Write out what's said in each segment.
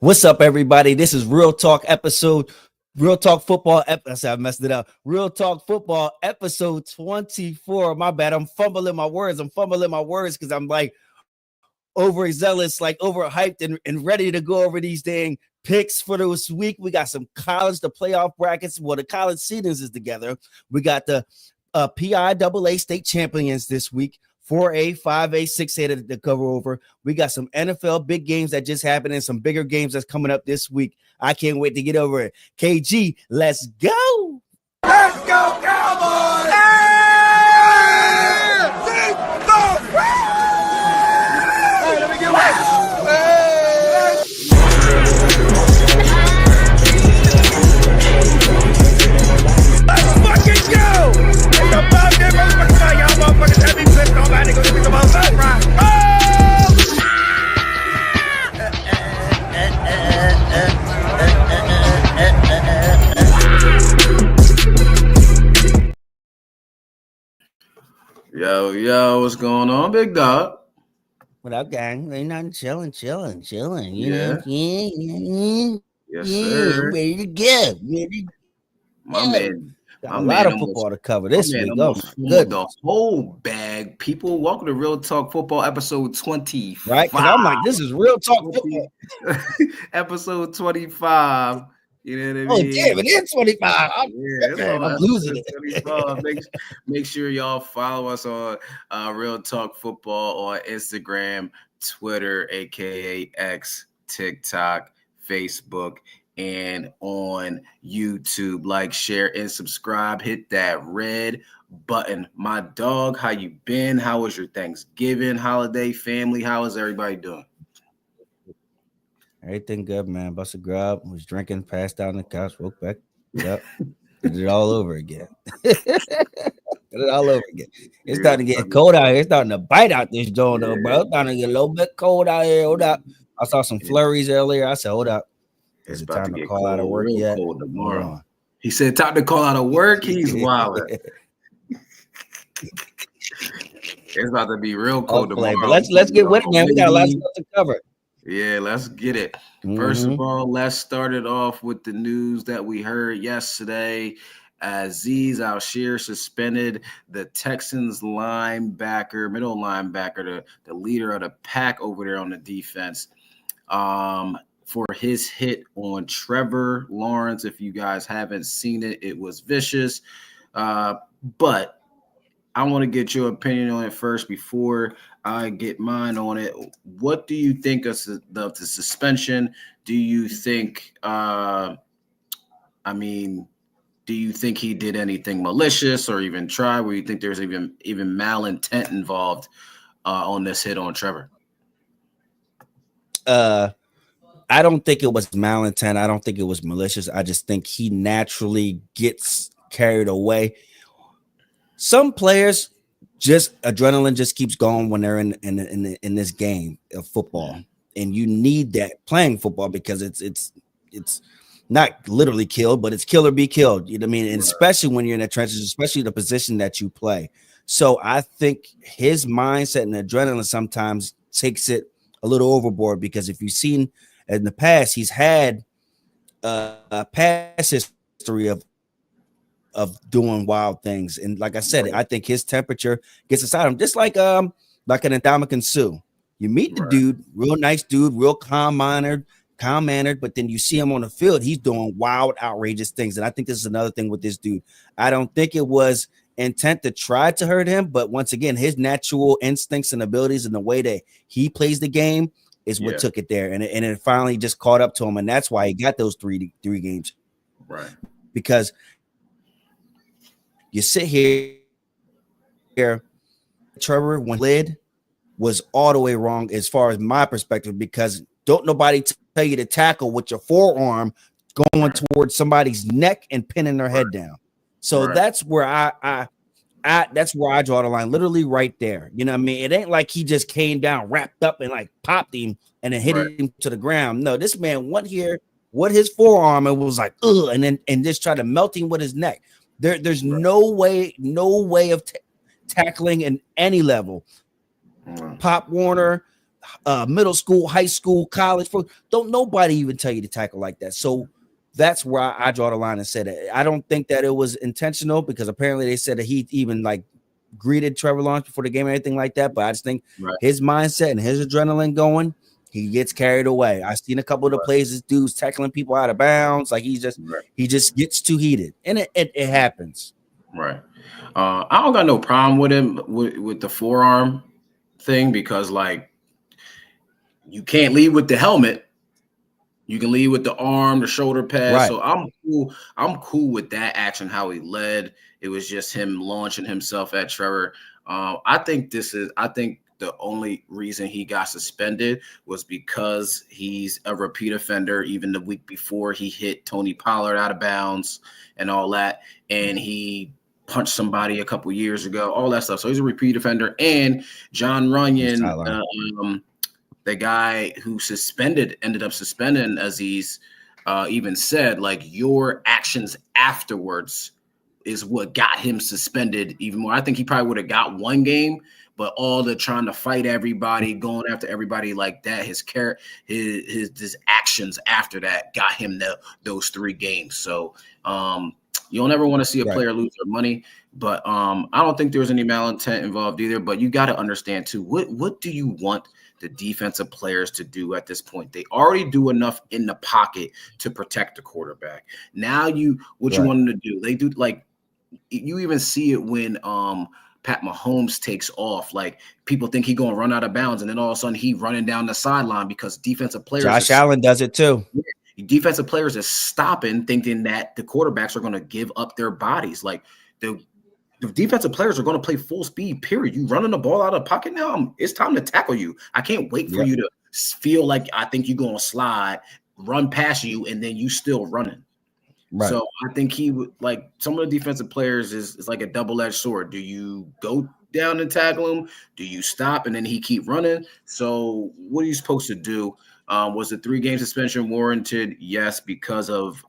What's up, everybody? This is Real Talk Football. I said I messed it up. Real Talk Football episode 24. My bad. I'm fumbling my words because I'm like overzealous, like overhyped and ready to go over these dang picks for this week. We got some college, the playoff brackets. Well, the college seasons is together. We got the PIAA state champions this week. 4A, 5A, 6A to cover over. We got some NFL big games that just happened and some bigger games that's coming up this week. I can't wait to get over it. KG, let's go. Let's go, Cowboys! Hey, let me get one. Let's fucking go! It's about that motherfucking time. Y'all motherfuckers have me pissed off. I had to go get the motherfucking right. Yo, what's going on, big dog? What up, gang? Ain't nothing chilling. You Yeah. know? Yeah. Yes, sir. Ready to go. My man. Got a lot of football to cover this week. Oh, The whole bag. People, welcome to Real Talk Football episode 25. Right? Because I'm like, this is Real Talk Football. Episode 25. You know what I mean? Oh, damn, it is 25. I'm losing it. Make sure y'all follow us on Real Talk Football on Instagram, Twitter, aka X, TikTok, Facebook, and on YouTube. Like, share, and subscribe. Hit that red button. My dog, how you been? How was your Thanksgiving holiday, family? How is everybody doing? Everything good, man. Busted grub, was drinking, passed out on the couch, woke back up, did it all over again. It's starting to get cold out here. It's starting to bite out this joint, though, bro. It's starting to get a little bit cold out here. Hold up. I saw some flurries earlier. I said, hold up. It's it about time to to call out of work yet? Tomorrow. He said, time to call out of work. He's wild. It's about to be real cold tomorrow. But let's get with it, man. We got a lot of stuff to cover. Yeah, let's get it. First of all, let's start it off with the news that we heard yesterday. Azeez Al-Shir suspended the Texans middle linebacker, the leader of the pack over there on the defense, for his hit on Trevor Lawrence. If you guys haven't seen it, it was vicious. But I want to get your opinion on it first before I get mine on it. What do you think of the suspension? Do you think, do you think he did anything malicious or even try? Or you think there's even malintent involved on this hit on Trevor? I don't think it was malintent. I don't think it was malicious. I just think he naturally gets carried away. Some players, just adrenaline just keeps going when they're in this game of football, and you need that playing football because it's not literally killed, but it's kill or be killed. You know what I mean? And especially when you're in the trenches, especially the position that you play. So I think his mindset and adrenaline sometimes takes it a little overboard, because if you've seen in the past, he's had a past history of doing wild things. And like I said, I think his temperature gets inside him, just like an Ndamukong Suh. You meet the dude, real nice dude, real calm-mannered, but then you see him on the field, he's doing wild, outrageous things. And I think this is another thing with this dude. I don't think it was intent to try to hurt him, but once again, his natural instincts and abilities and the way that he plays the game is what took it there. And it finally just caught up to him. And that's why he got those three games. Right. Because you sit here, Trevor, when lid was all the way wrong as far as my perspective, because don't nobody tell you to tackle with your forearm going towards somebody's neck and pinning their head down. So that's where I that's where I draw the line, literally right there. You know what I mean? It ain't like he just came down, wrapped up, and like popped him and then hit him to the ground. No, this man went here with his forearm and was like, ugh, and just tried to melt him with his neck. There's no way of tackling in any level. Pop Warner, middle school, high school, college. Don't nobody even tell you to tackle like that. So that's where I draw the line and said it. I don't think that it was intentional because apparently they said that he even like greeted Trevor Lawrence before the game or anything like that. But I just think his mindset and his adrenaline going, he gets carried away. I've seen a couple of the plays this dude's tackling people out of bounds. Like he just gets too heated. And it happens. Right. I don't got no problem with him with the forearm thing because like you can't lead with the helmet. You can lead with the arm, the shoulder pad. Right. So I'm cool. I'm cool with that action, how he led. It was just him launching himself at Trevor. I think the only reason he got suspended was because he's a repeat offender. Even the week before, he hit Tony Pollard out of bounds and all that. And he punched somebody a couple years ago, all that stuff. So he's a repeat offender. And John Runyon, the guy who ended up suspending Aziz, even said, like, your actions afterwards is what got him suspended even more. I think he probably would have got one game, but all the trying to fight everybody, going after everybody like that, his actions after that got him those 3 games. So you'll never want to see a player lose their money, but I don't think there was any malintent involved either. But you got to understand too, what do you want the defensive players to do at this point? They already do enough in the pocket to protect the quarterback. Now you want them to do? They do, like, you even see it when Pat Mahomes takes off. Like, people think he's going to run out of bounds, and then all of a sudden he running down the sideline because defensive players. Josh Allen does it too. Defensive players are stopping, thinking that the quarterbacks are going to give up their bodies. Like, the defensive players are going to play full speed, period. You running the ball out of the pocket now, it's time to tackle you. I can't wait for you to feel like I think you're going to slide, run past you, and then you still running. Right. So I think he would, like, some of the defensive players is like a double-edged sword. Do you go down and tackle him? Do you stop and then he keep running? So what are you supposed to do? Was the 3-game suspension warranted? Yes, because of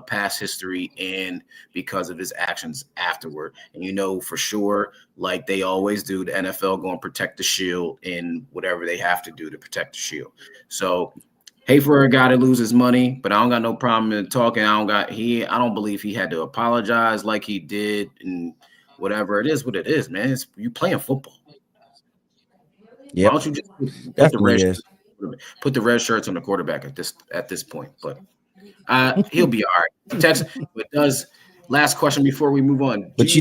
past history and because of his actions afterward. And you know for sure, like they always do, the NFL going to protect the shield and whatever they have to do to protect the shield. So hate for a guy to lose his money, but I don't got no problem in talking. I don't believe he had to apologize like he did, and whatever it is, what it is, man. You playing football. Why don't you just put the red shirts on the quarterback at this point? But he'll be all right. Texas, but last question before we move on. But do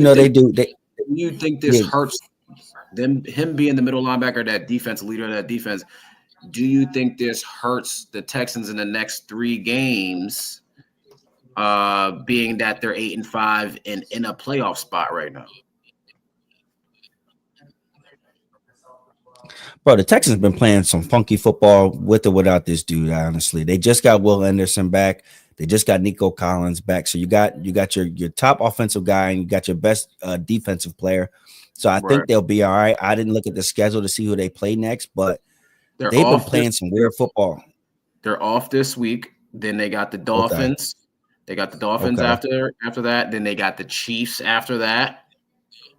you think this hurts him being the middle linebacker, that defense leader of that defense? Do you think this hurts the Texans in the next 3 games, being that they're 8-5 and in a playoff spot right now? Bro, the Texans have been playing some funky football with or without this dude, honestly. They just got Will Anderson back. They just got Nico Collins back. So you got your top offensive guy and you got your best defensive player. So I think they'll be all right. I didn't look at the schedule to see who they play next, but they've been playing some weird football. They're off this week. Then they got the Dolphins. Okay. They got the Dolphins after that. Then they got the Chiefs after that.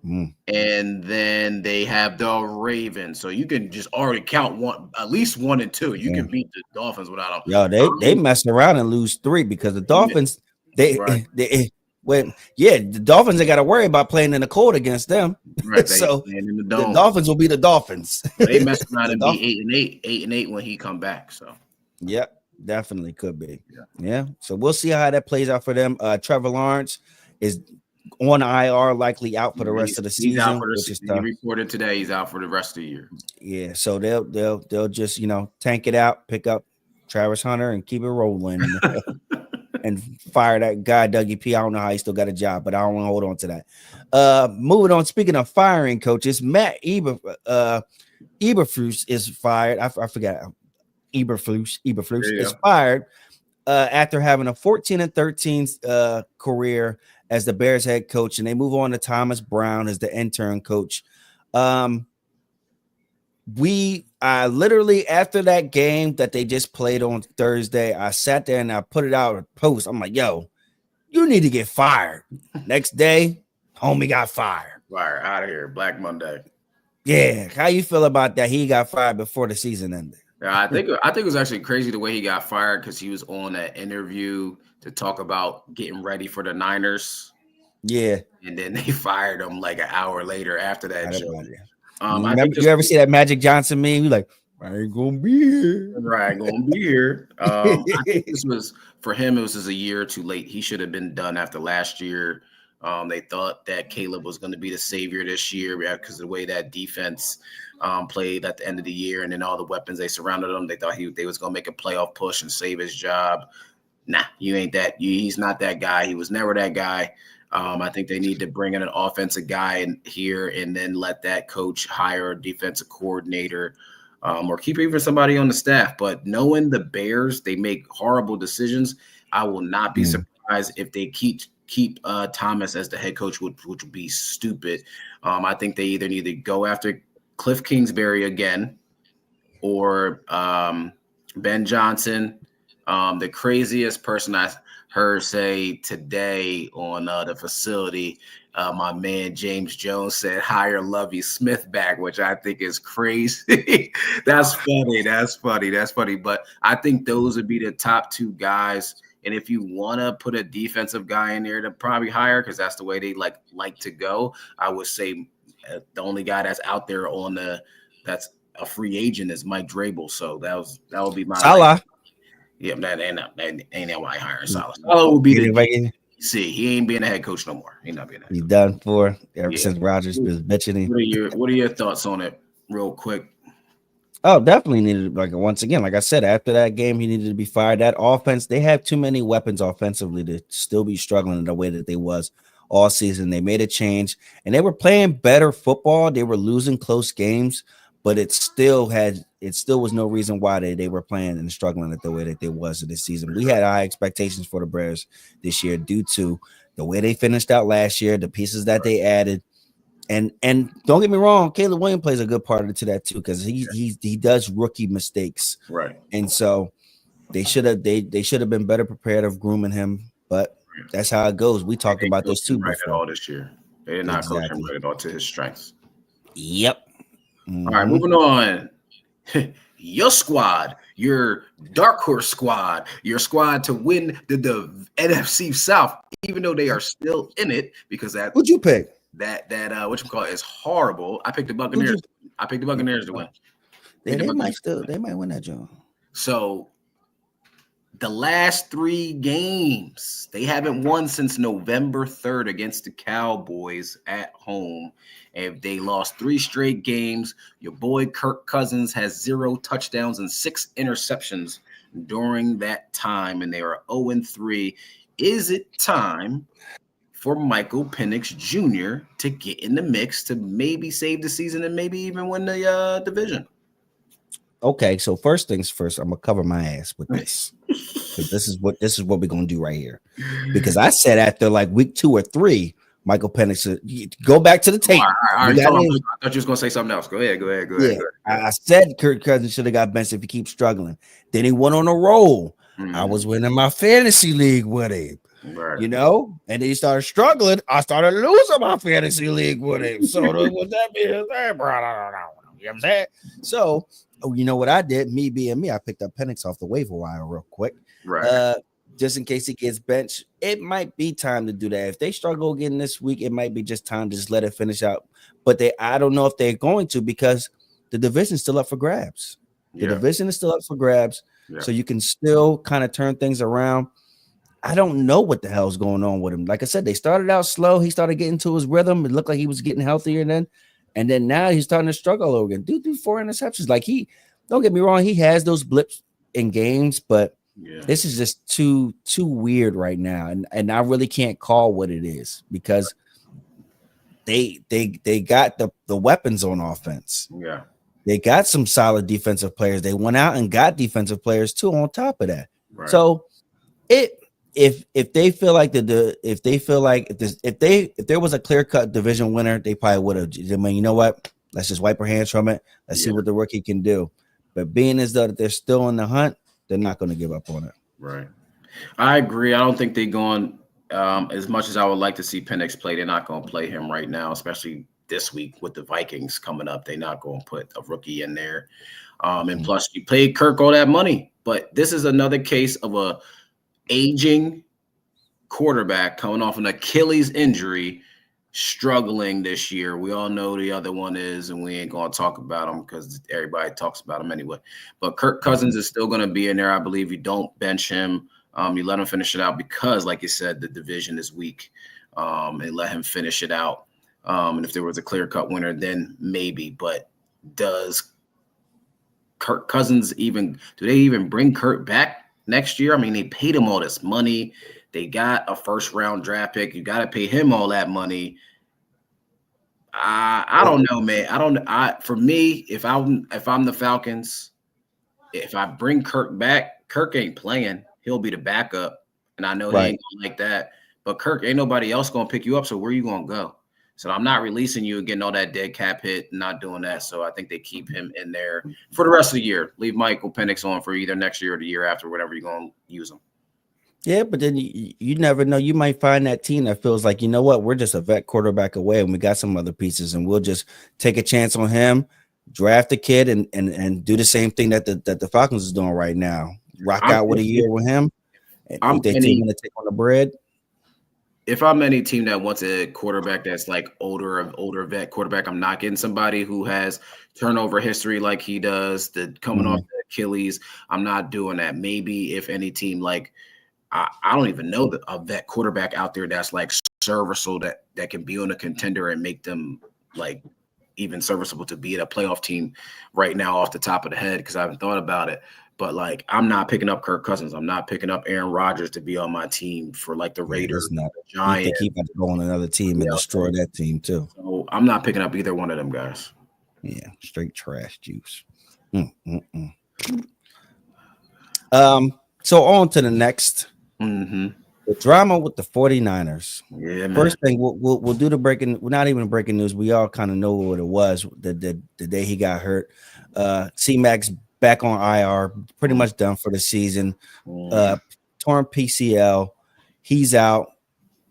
And then they have the Ravens. So you can just already count at least 1 and 2. You can beat the Dolphins without them. Yo, they mess around and lose 3 because the Dolphins, the Dolphins ain't got to worry about playing in the cold against them. Right. So the Dolphins will be the Dolphins. They mess around and be 8-8 when he come back. So yep, definitely could be. Yeah. So we'll see how that plays out for them. Trevor Lawrence is on IR, likely out for the rest of the season. He reported today he's out for the rest of the year. Yeah, so they'll just tank it out, pick up Travis Hunter, and keep it rolling, and fire that guy Dougie P. I don't know how he still got a job, but I don't want to hold on to that. Moving on. Speaking of firing coaches, Matt Eberflus is fired. I forgot Eberflus is fired after having a 14-13 career as the Bears head coach, and they move on to Thomas Brown as the intern coach. We literally, after that game that they just played on Thursday, I sat there and I put it out a post. I'm like, yo, you need to get fired. Next day, homie got fired. Fire out of here. Black Monday. Yeah, how you feel about that? He got fired before the season ended. Yeah, I think it was actually crazy the way he got fired because he was on an interview to talk about getting ready for the Niners, Yeah, and then they fired him like an hour later after that I don't joke. know. You I think remember? You just ever see that Magic Johnson meme? You like, I ain't gonna be here. right gonna be here. I think this was for him. It was just a year too late. He should have been done after last year. They thought that Caleb was going to be the savior this year because of the way that defense played at the end of the year, and then all the weapons they surrounded him. They thought they was going to make a playoff push and save his job. Nah, you ain't that. He's not that guy. He was never that guy. I think they need to bring in an offensive guy in here and then let that coach hire a defensive coordinator or keep even somebody on the staff. But knowing the Bears, they make horrible decisions. I will not be surprised if they keep Thomas as the head coach, which would be stupid. I think they either need to go after Cliff Kingsbury again or Ben Johnson. The craziest person I heard say today on the facility, my man James Jones said hire Lovie Smith back, which I think is crazy. That's funny. That's funny. That's funny. But I think those would be the top two guys. And if you want to put a defensive guy in there to probably hire, because that's the way they like to go, I would say the only guy that's out there that's a free agent is Mike Vrabel. So that would be my Salah. Yeah, that ain't why hiring Salah. Salah would be the DC. He ain't being a head coach no more. He's not being a head coach. He's done for ever since Rodgers was bitching him. What are your thoughts on it, real quick? Oh, definitely needed, like, once again, like I said, after that game, he needed to be fired. That offense, they have too many weapons offensively to still be struggling in the way that they was all season. They made a change and they were playing better football. They were losing close games, but it still was no reason why they were playing and struggling at the way that they was this season. We had high expectations for the Bears this year due to the way they finished out last year, the pieces that they added. And don't get me wrong, Caleb Williams plays a good part into that too, because he does rookie mistakes, right? And so they should have been better prepared of grooming him, but that's how it goes. We talked about this too right before. at all this year. They did not coach him right at all to his strengths. Yep. All right, moving on. Your squad, your dark horse squad, your squad to win the NFC South, even though they are still in it, because that what'd you pick? That what you call it is horrible. I picked the Buccaneers. I picked the Buccaneers to win. They might win that job. So the last 3 games, they haven't won since November 3rd against the Cowboys at home. And they lost 3 straight games. Your boy Kirk Cousins has 0 touchdowns and 6 interceptions during that time, and they are 0-3. Is it time for Michael Penix Jr. to get in the mix to maybe save the season and maybe even win the division? Okay, so first things first, I'm gonna cover my ass with this. Because this is what we're gonna do right here. Because I said after like week 2 or 3, Michael Penix, go back to the tape. I thought you was gonna say something else. Go ahead. Yeah, I said Kirk Cousins should have got benched if he keeps struggling. Then he went on a roll. I was winning my fantasy league with him. Right. You know, and then he started struggling. I started losing my fantasy league with him. So what that means, bro, I don't know. You know what I'm saying? So, you know what I did? Me being me, I picked up Penix off the waiver wire real quick. Right. Just in case he gets benched, it might be time to do that. If they struggle again this week, it might be just time to just let it finish out. But I don't know if they're going to, because the division's still up for grabs. The division is still up for grabs. Yeah. So you can still kind of turn things around. I don't know what the hell's going on with him. Like I said, they started out slow. He started getting to his rhythm. It looked like he was getting healthier then. And then now he's starting to struggle over again. Dude, 4 interceptions. Like, don't get me wrong, he has those blips in games, but this is just too weird right now. And I really can't call what it is, because they got the weapons on offense. Yeah. They got some solid defensive players. They went out and got defensive players too on top of that. Right. So if they feel like if there was a clear-cut division winner, they probably would have. I mean, you know what? Let's just wipe our hands from it. Let's see what the rookie can do. But being as though that they're still in the hunt, they're not going to give up on it. Right. I agree. I don't think they're going as much as I would like to see Penix play. They're not going to play him right now, especially this week with the Vikings coming up. They're not going to put a rookie in there. And plus, you paid Kirk all that money. But this is another case of a aging quarterback coming off an Achilles injury, struggling this year. We all know the other one is, and we ain't going to talk about him because everybody talks about him anyway. But Kirk Cousins is still going to be in there. I believe you don't bench him. You let him finish it out because, like you said, the division is weak. And let him finish it out. And if there was a clear-cut winner, then maybe. But does Kirk Cousins do they even bring Kirk back next year? I mean, they paid him all this money. They got a first-round draft pick. You got to pay him all that money. I don't know, man. For me, if I'm the Falcons, if I bring Kirk back, Kirk ain't playing. He'll be the backup, and I know he ain't gonna like that. But Kirk, ain't nobody else gonna pick you up. So where you gonna go? So I'm not releasing you and getting all that dead cap hit, not doing that. So I think they keep him in there for the rest of the year. Leave Michael Penix on for either next year or the year after, whatever you're gonna use him. Yeah, but then you never know. You might find that team that feels like, you know what, we're just a vet quarterback away and we got some other pieces and we'll just take a chance on him, draft a kid and do the same thing that the Falcons is doing right now. Rock out with a year with him. And they team going to take on the bread. If I'm any team that wants a quarterback that's like older vet quarterback, I'm not getting somebody who has turnover history like he does, coming off the Achilles. I'm not doing that. Maybe if any team like I don't even know a vet quarterback out there that's like serviceable that can be on a contender and make them like even serviceable to be at a playoff team right now off the top of the head because I haven't thought about it. But like I'm not picking up Kirk Cousins. I'm not picking up Aaron Rodgers to be on my team for like the Raiders, the Giants. They keep going on another team and destroy that team too. So I'm not picking up either one of them guys. Yeah, straight trash juice. So on to the next. The drama with the 49ers. Yeah, man. First thing, we'll do the breaking. We're not even breaking news. We all kind of know what it was the day he got hurt. C-Mac's back on IR, pretty much done for the season. Torn PCL. He's out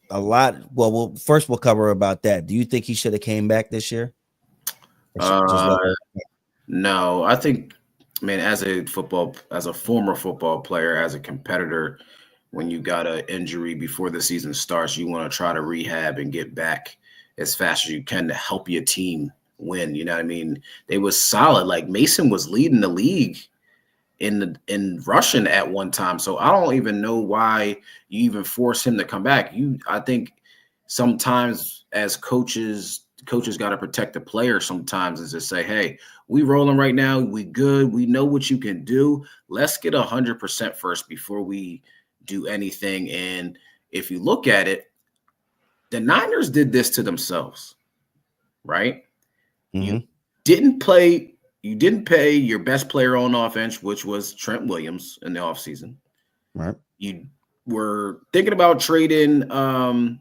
a lot. Well, first we'll cover about that. Do you think he should have came back this year? No, I think, man, as a former football player, as a competitor, when you got an injury before the season starts, you want to try to rehab and get back as fast as you can to help your team win. You know what I mean? They was solid. Like Mason was leading the league in rushing at one time. So I don't even know why you even force him to come back. I think sometimes as coaches got to protect the player sometimes and just say, hey, we rolling right now. We good. We know what you can do. Let's get 100% first before we do anything. And if you look at it, the Niners did this to themselves, right? You didn't pay your best player on offense, which was Trent Williams in the offseason. Right. You were thinking about trading Ayuk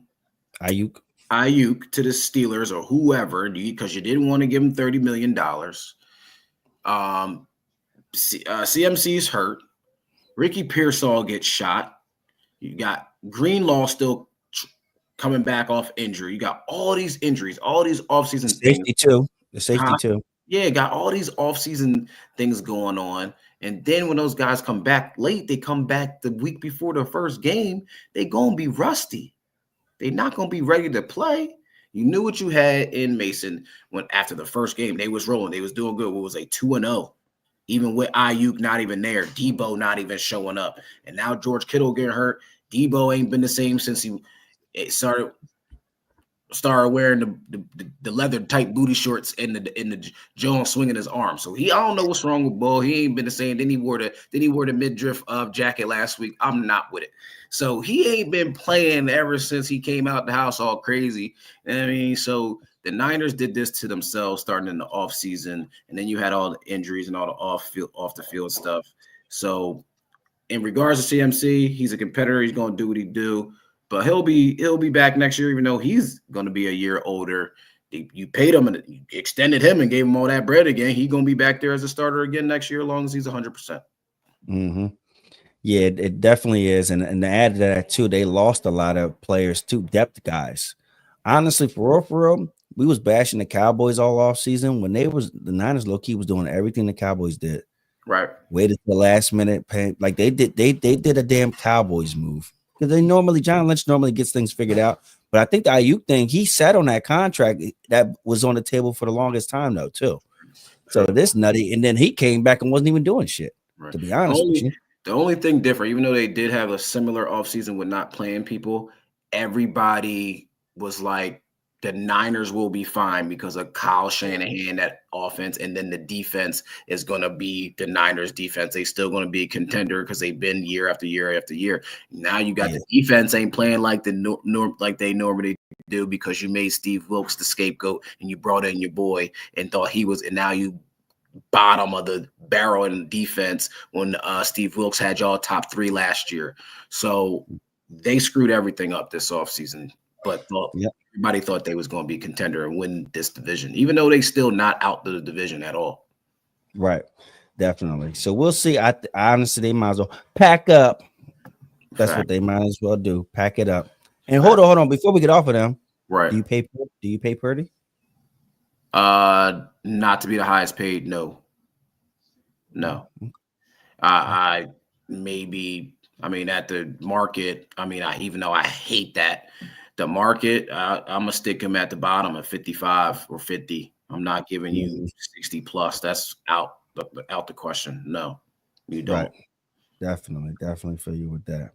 to the Steelers or whoever because you didn't want to give him $30 million. CMC's hurt. Ricky Pearsall gets shot. You got Greenlaw still coming back off injury. You got all these injuries, all these offseason safety too. The safety too. Yeah, got all these offseason things going on. And then when those guys come back late, they come back the week before the first game, they going to be rusty. They're not going to be ready to play. You knew what you had in Mason when after the first game. They was rolling. They was doing good. It was a 2-0. Even with Ayuk not even there, Debo not even showing up. And now George Kittle getting hurt. Debo ain't been the same since he started wearing the leather tight booty shorts and the Jones swinging his arm. So I don't know what's wrong with Bo. He ain't been the same. Then he wore the midriff jacket last week. I'm not with it. So he ain't been playing ever since he came out the house all crazy. I mean, so the Niners did this to themselves starting in the offseason, and then you had all the injuries and all the off the field stuff. So in regards to CMC, he's a competitor. He's going to do what he do. But he'll be back next year, even though he's going to be a year older. You paid him and you extended him and gave him all that bread again. He's going to be back there as a starter again next year, as long as he's 100%. Yeah, it definitely is. And to add to that too, they lost a lot of players too, depth guys. Honestly, for real, we was bashing the Cowboys all off season when the Niners low key was doing everything the Cowboys did. Right. Waited till the last minute, like they did a damn Cowboys move because John Lynch normally gets things figured out. But I think the Ayuk thing, he sat on that contract that was on the table for the longest time though too. So this nutty, and then he came back and wasn't even doing shit. Right. To be honest with you, The only thing different, even though they did have a similar offseason with not playing people, everybody was like, the Niners will be fine because of Kyle Shanahan, that offense, and then the defense is going to be the Niners defense. They still going to be a contender because they've been year after year after year. Now you got the defense ain't playing like like they normally do because you made Steve Wilkes the scapegoat and you brought in your boy and thought he was, and now you bottom of the barrel in defense when Steve Wilkes had y'all top 3 last year. So they screwed everything up this offseason, but everybody thought they was going to be a contender and win this division, even though they still not out the division at all. Right. Definitely. So we'll see. I honestly, they might as well pack up. That's what they might as well do. Pack it up. And hold on. Before we get off of them, right? Do you pay Purdy? Not to be the highest paid. No. I maybe. I mean, at the market. I mean, even though I hate that, the market. I'm gonna stick him at the bottom at 55 or 50. I'm not giving you 60 plus. That's out the question. No, you don't. Right. Definitely feel you with that.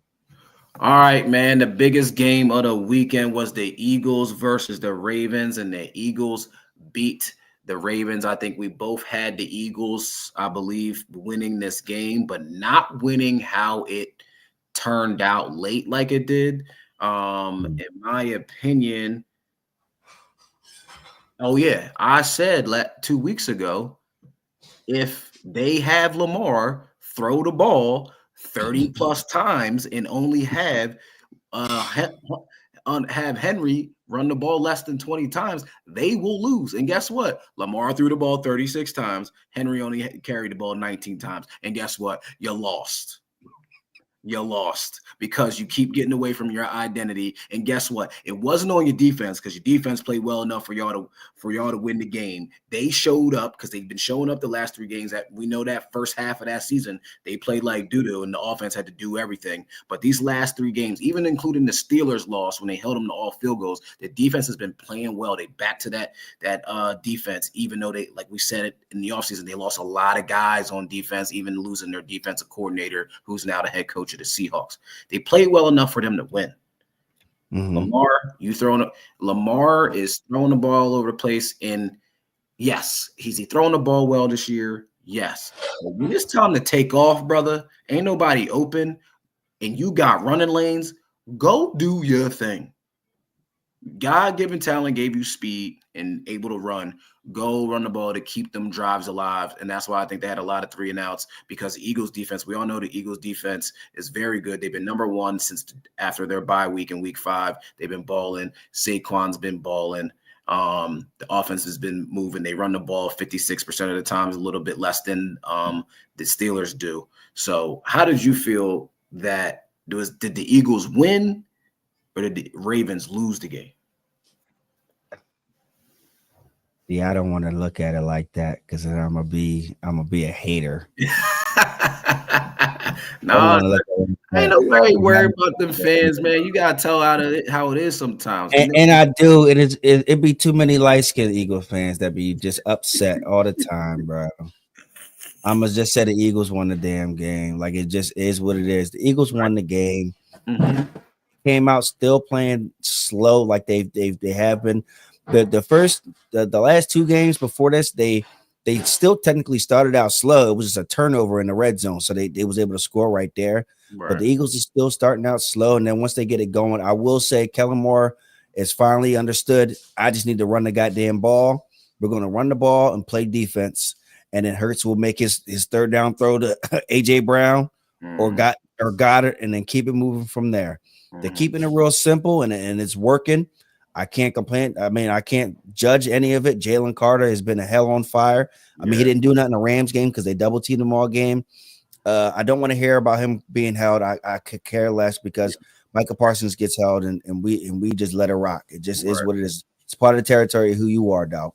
All right, man. The biggest game of the weekend was the Eagles versus the Ravens, and the Eagles beat the Ravens. I think we both had the Eagles, I believe, winning this game, but not winning how it turned out late like it did. In my opinion, I said 2 weeks ago, if they have Lamar throw the ball 30 plus times and only have Henry run the ball less than 20 times, they will lose. And guess what? Lamar threw the ball 36 times. Henry only carried the ball 19 times. And guess what? You lost. You lost because you keep getting away from your identity. And guess what? It wasn't on your defense because your defense played well enough for y'all to win the game. They showed up because they've been showing up the last 3 games. That we know that first half of that season they played like doo-doo and the offense had to do everything. But these last 3 games, even including the Steelers loss when they held them to all field goals, the defense has been playing well. They back to that defense, even though they, like we said it in the offseason, they lost a lot of guys on defense, even losing their defensive coordinator, who's now the head coach of the Seahawks. They played well enough for them to win. Lamar is throwing the ball all over the place, and yes, he's throwing the ball well this year. Yes, but when it's time to take off, brother, ain't nobody open, and you got running lanes. Go do your thing. God-given talent gave you speed and able to run. Go run the ball to keep them drives alive. And that's why I think they had a lot of 3 and outs, because the Eagles defense, we all know the Eagles defense is very good. They've been number 1 since after their bye week in week 5. They've been balling. Saquon's been balling. The offense has been moving. They run the ball 56% of the time, a little bit less than the Steelers do. So how did you feel that did the Eagles win or did the Ravens lose the game? Yeah, I don't want to look at it like that because then I'm gonna be a hater. No, ain't nobody worried about them fans, man. You gotta tell how it is sometimes. And I do. It be too many light-skinned Eagles fans that be just upset all the time, bro. I'm gonna just say the Eagles won the damn game. Like, it just is what it is. The Eagles won the game. Came out still playing slow, like they have been. The last 2 games before this, they still technically started out slow. It was just a turnover in the red zone, so they was able to score right there. Right. But the Eagles are still starting out slow, and then once they get it going, I will say Kellen Moore is finally understood. I just need to run the goddamn ball. We're going to run the ball and play defense, and then Hurts will make his 3rd down throw to AJ Brown or Goddard, and then keep it moving from there. They're keeping it real simple, and it's working. I can't complain. I mean, I can't judge any of it. Jalen Carter has been a hell on fire. I mean, he didn't do nothing in the Rams game because they double teamed him all game. I don't want to hear about him being held. I could care less because Michael Parsons gets held, and we just let it rock. It just is what it is. It's part of the territory of who you are, dog.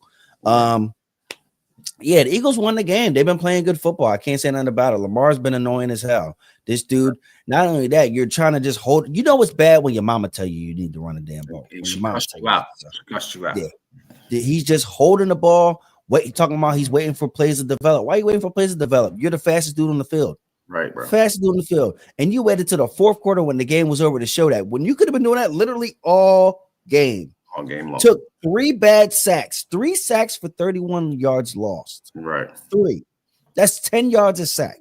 Yeah, the Eagles won the game. They've been playing good football. I can't say nothing about it. Lamar's been annoying as hell. This dude, not only that, you're trying to just hold. You know what's bad when your mama tell you need to run a damn ball. When your mama tell you out. that, She cussed you out. yeah, he's just holding the ball. Talking about he's waiting for plays to develop. Why are you waiting for plays to develop? You're the fastest dude on the field. Right, bro. Fastest dude on the field. And you waited to the fourth quarter when the game was over to show that. When you could have been doing that literally all game. All game long. Took 3 bad sacks. 3 sacks for 31 yards lost. Right. 3. That's 10 yards a sack.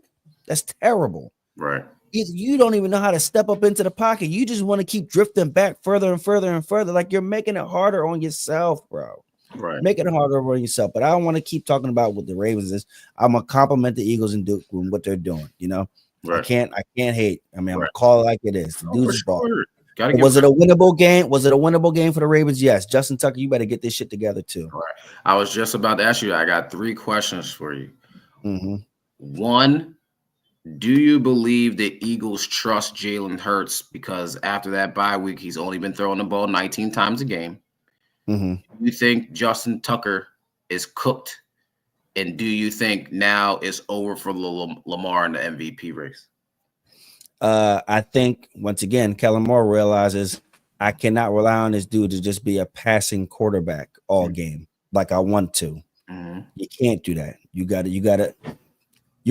That's terrible. Right. You don't even know how to step up into the pocket. You just want to keep drifting back further and further and further. Like you're making it harder on yourself, bro. Right. Making it harder on yourself. But I don't want to keep talking about what the Ravens is. I'm gonna compliment the Eagles and Duke and what they're doing. You know, right. I can't hate. I mean, I'm gonna call it like it is. The dude's ball. Was it a winnable game? Was it a winnable game for the Ravens? Yes. Justin Tucker, you better get this shit together too. All right. I was just about to ask you. I got 3 questions for you. Mm-hmm. 1, do you believe the Eagles trust Jalen Hurts because after that bye week, he's only been throwing the ball 19 times a game? Mm-hmm. Do you think Justin Tucker is cooked? And do you think now it's over for Lamar in the MVP race? I think once again, Kellen Moore realizes I cannot rely on this dude to just be a passing quarterback all game like I want to. Mm-hmm. You can't do that. You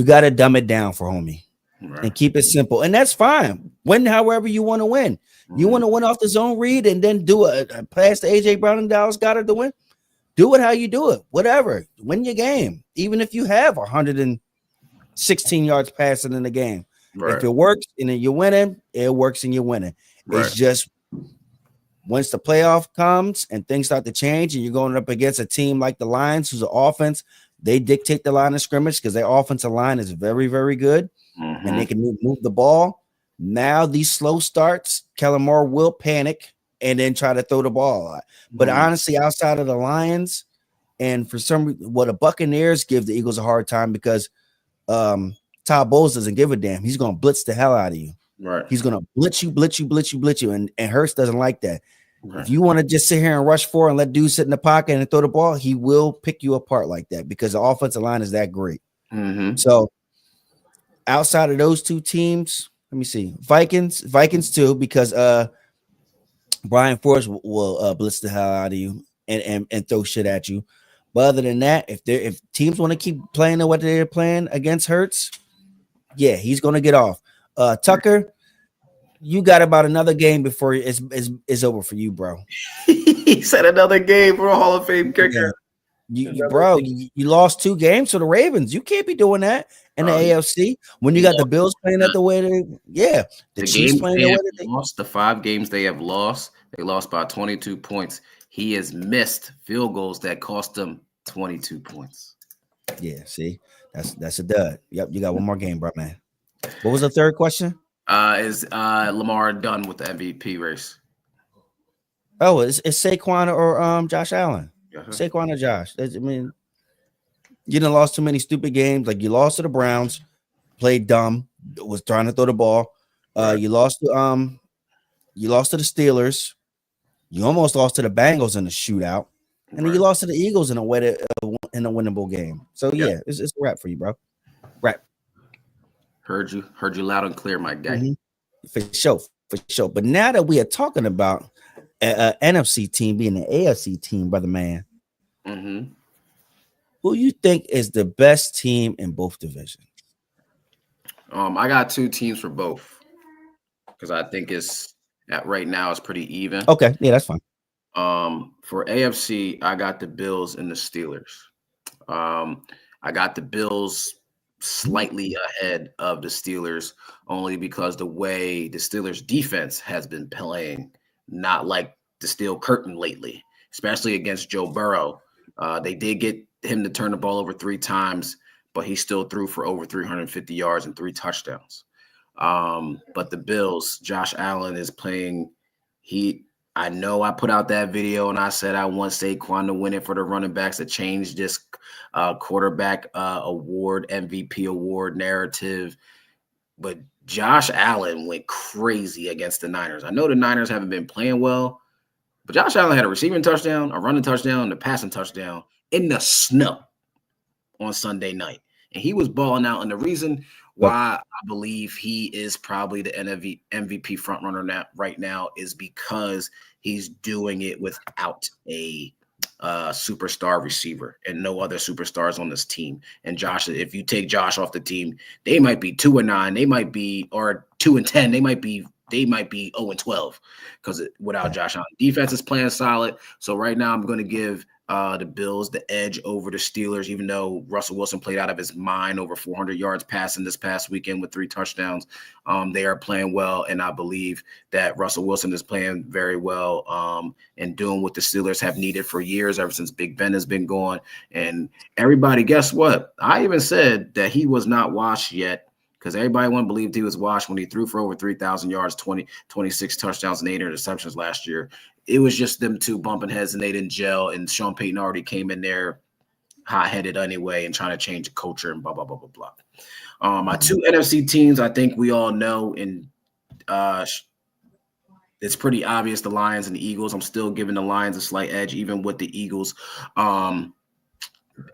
gotta dumb it down for homie and keep it simple. And that's fine. Win however you want to win. Mm-hmm. You want to win off the zone read and then do a pass to AJ Brown and Dallas Goedert to win. Do it how you do it. Whatever. Win your game. Even if you have 116 yards passing in the game. Right. If it works and then you're winning, it works and you're winning. Right. It's just once the playoff comes and things start to change and you're going up against a team like the Lions, who's an offense, they dictate the line of scrimmage because their offensive line is very, very good. Mm-hmm. And they can move the ball. Now these slow starts, Kellen Moore will panic and then try to throw the ball a lot. But honestly, outside of the Lions and for some reason, the Buccaneers give the Eagles a hard time because Todd Bowles doesn't give a damn. He's going to blitz the hell out of you. Right. He's going to blitz you. And Hurts doesn't like that. Right. If you want to just sit here and rush for and let dudes sit in the pocket and throw the ball, he will pick you apart like that because the offensive line is that great. Mm-hmm. So outside of those 2 teams, let me see. Vikings too, because Brian Forrest will blitz the hell out of you and throw shit at you. But other than that, if teams want to keep playing what they're playing against Hurts, yeah, he's gonna get off. Tucker, you got about another game before it's over for you, bro. He said another game for a Hall of Fame kicker. Yeah. You lost 2 games to the Ravens. You can't be doing that in the AFC when you got the Bills playing at the way the Chiefs playing the way they lost. The 5 games they have lost, they lost by 22 points. He has missed field goals that cost them 22 points. Yeah, see, that's a dud. Yep, you got one more game, bro, man. What was the third question? Is Lamar done with the MVP race? Oh, it's Saquon or Josh Allen. Uh-huh. Saquon or Josh. I mean, you done lost too many stupid games. Like you lost to the Browns, played dumb, was trying to throw the ball. You lost to the Steelers. You almost lost to the Bengals in the shootout, and then you lost to the Eagles in a winnable game. So yeah, it's a wrap for you, bro. Wrap. Heard you loud and clear, my guy. Mm-hmm. For sure. But now that we are talking about an NFC team being an AFC team, brother man, who you think is the best team in both divisions? I got 2 teams for both because I think right now it's pretty even. Okay, yeah, that's fine. For AFC, I got the Bills and the Steelers. I got the Bills slightly ahead of the Steelers only because the way the Steelers defense has been playing, not like the steel curtain lately, especially against Joe Burrow. They did get him to turn the ball over 3 times, but he still threw for over 350 yards and 3 touchdowns. But the Bills, Josh Allen is playing. I know I put out that video and I said I want Saquon to win it for the running backs to change this quarterback award, MVP award narrative. But Josh Allen went crazy against the Niners. I know the Niners haven't been playing well, But Josh Allen had a receiving touchdown, a running touchdown, and a passing touchdown in the snow on Sunday night. And he was balling out. And the reason why I believe he is probably the MVP frontrunner right now is because he's doing it without a superstar receiver and no other superstars on this team. And Josh, if you take Josh off the team, they might be 2-9, they might be, or 2-10, they might be 0-12 because without Josh Allen, defense is playing solid. So right now, I'm going to give the Bills the edge over the Steelers, even though Russell Wilson played out of his mind, over 400 yards passing this past weekend with 3 touchdowns. They are playing well, and I believe that Russell Wilson is playing very well and doing what the Steelers have needed for years, ever since Big Ben has been gone. And everybody, guess what? I even said that he was not washed yet, because everybody believed he was washed when he threw for over 3,000 yards, 26 touchdowns, and 8 interceptions last year. It was just them two bumping heads, and they didn't gel. And Sean Payton already came in there hot-headed anyway and trying to change the culture and blah, blah, blah, blah, blah. My 2 NFC teams, I think we all know, and it's pretty obvious, the Lions and the Eagles. I'm still giving the Lions a slight edge, even with the Eagles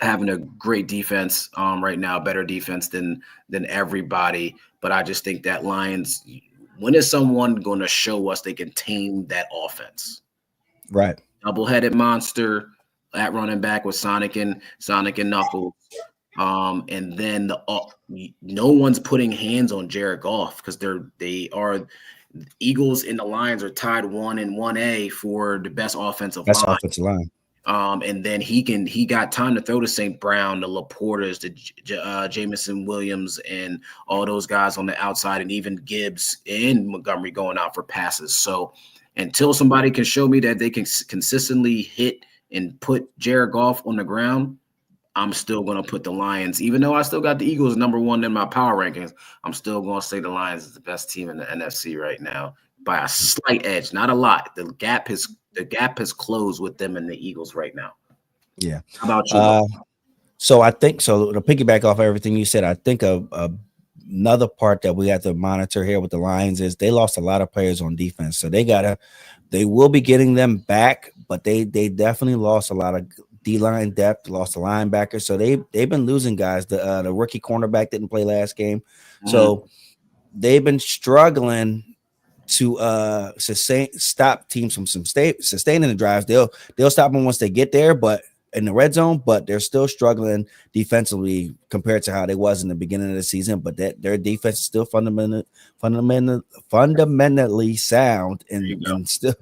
having a great defense right now, better defense than everybody. But I just think that Lions, when is someone going to show us they can tame that offense? Right. Double-headed monster at running back with Sonic and Knuckles. And then no one's putting hands on Jared Goff because they are Eagles and the Lions are tied 1 and 1A for the best offensive line. And then he got time to throw to St. Brown, the Laportas, the Jamison Williams, and all those guys on the outside, and even Gibbs and Montgomery going out for passes. So until somebody can show me that they can consistently hit and put Jared Goff on the ground, I'm still going to put the Lions, even though I still got the Eagles number 1 in my power rankings. I'm still going to say the Lions is the best team in the NFC right now by a slight edge, not a lot. The gap has closed with them and the Eagles right now. Yeah. How about you? So I think so. To piggyback off everything you said, I think another part that we have to monitor here with the Lions is they lost a lot of players on defense. So they will be getting them back, but they definitely lost a lot of D-line depth, lost a linebacker. So they've been losing guys. The rookie cornerback didn't play last game. Mm-hmm. So they've been struggling to stop teams from sustaining the drives. They'll stop them once they get there, but in the red zone, but they're still struggling defensively compared to how they was in the beginning of the season. But their defense is still fundamentally sound and still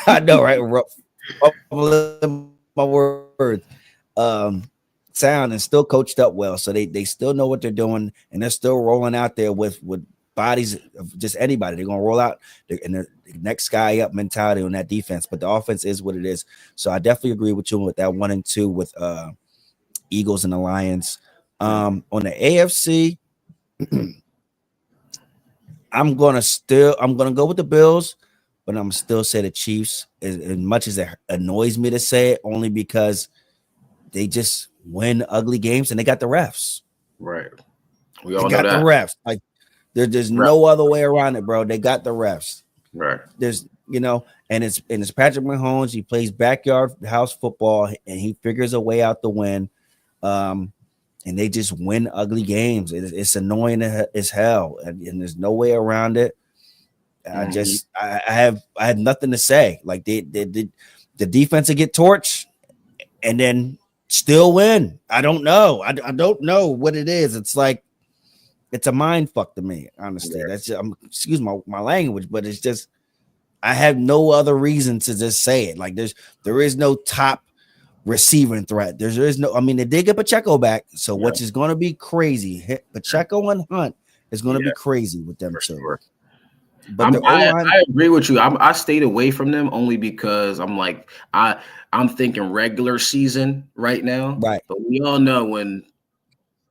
I know, right? My words. Sound and still coached up well. So they still know what they're doing, and they're still rolling out there with bodies of just anybody. They're gonna roll out and the next guy up mentality on that defense, but the offense is what it is. So I definitely agree with you with that 1 and 2 with Eagles and the Lions. On the AFC, I'm gonna go with the Bills, but I'm still say the Chiefs. As much as it annoys me to say it, only because they just win ugly games and they got the refs. Right. We all got the refs. Like there's no other way around it, bro. They got the refs. Right. There's and it's Patrick Mahomes. He plays backyard house football and he figures a way out to win. And they just win ugly games. It's annoying as hell, and there's no way around it. I have nothing to say. Like the defense will get torched and then still win. I don't know. I don't know what it is. It's like it's a mind fuck to me, honestly. That's just, excuse my language, but it's just I have no other reason to just say it. Like there is no top receiving threat. There is no. I mean, they did get Pacheco back, so which is going to be crazy. Pacheco and Hunt is going to be crazy with them too. Sure. But I agree with you. I stayed away from them only because I'm like I'm thinking regular season right now. Right. But we all know when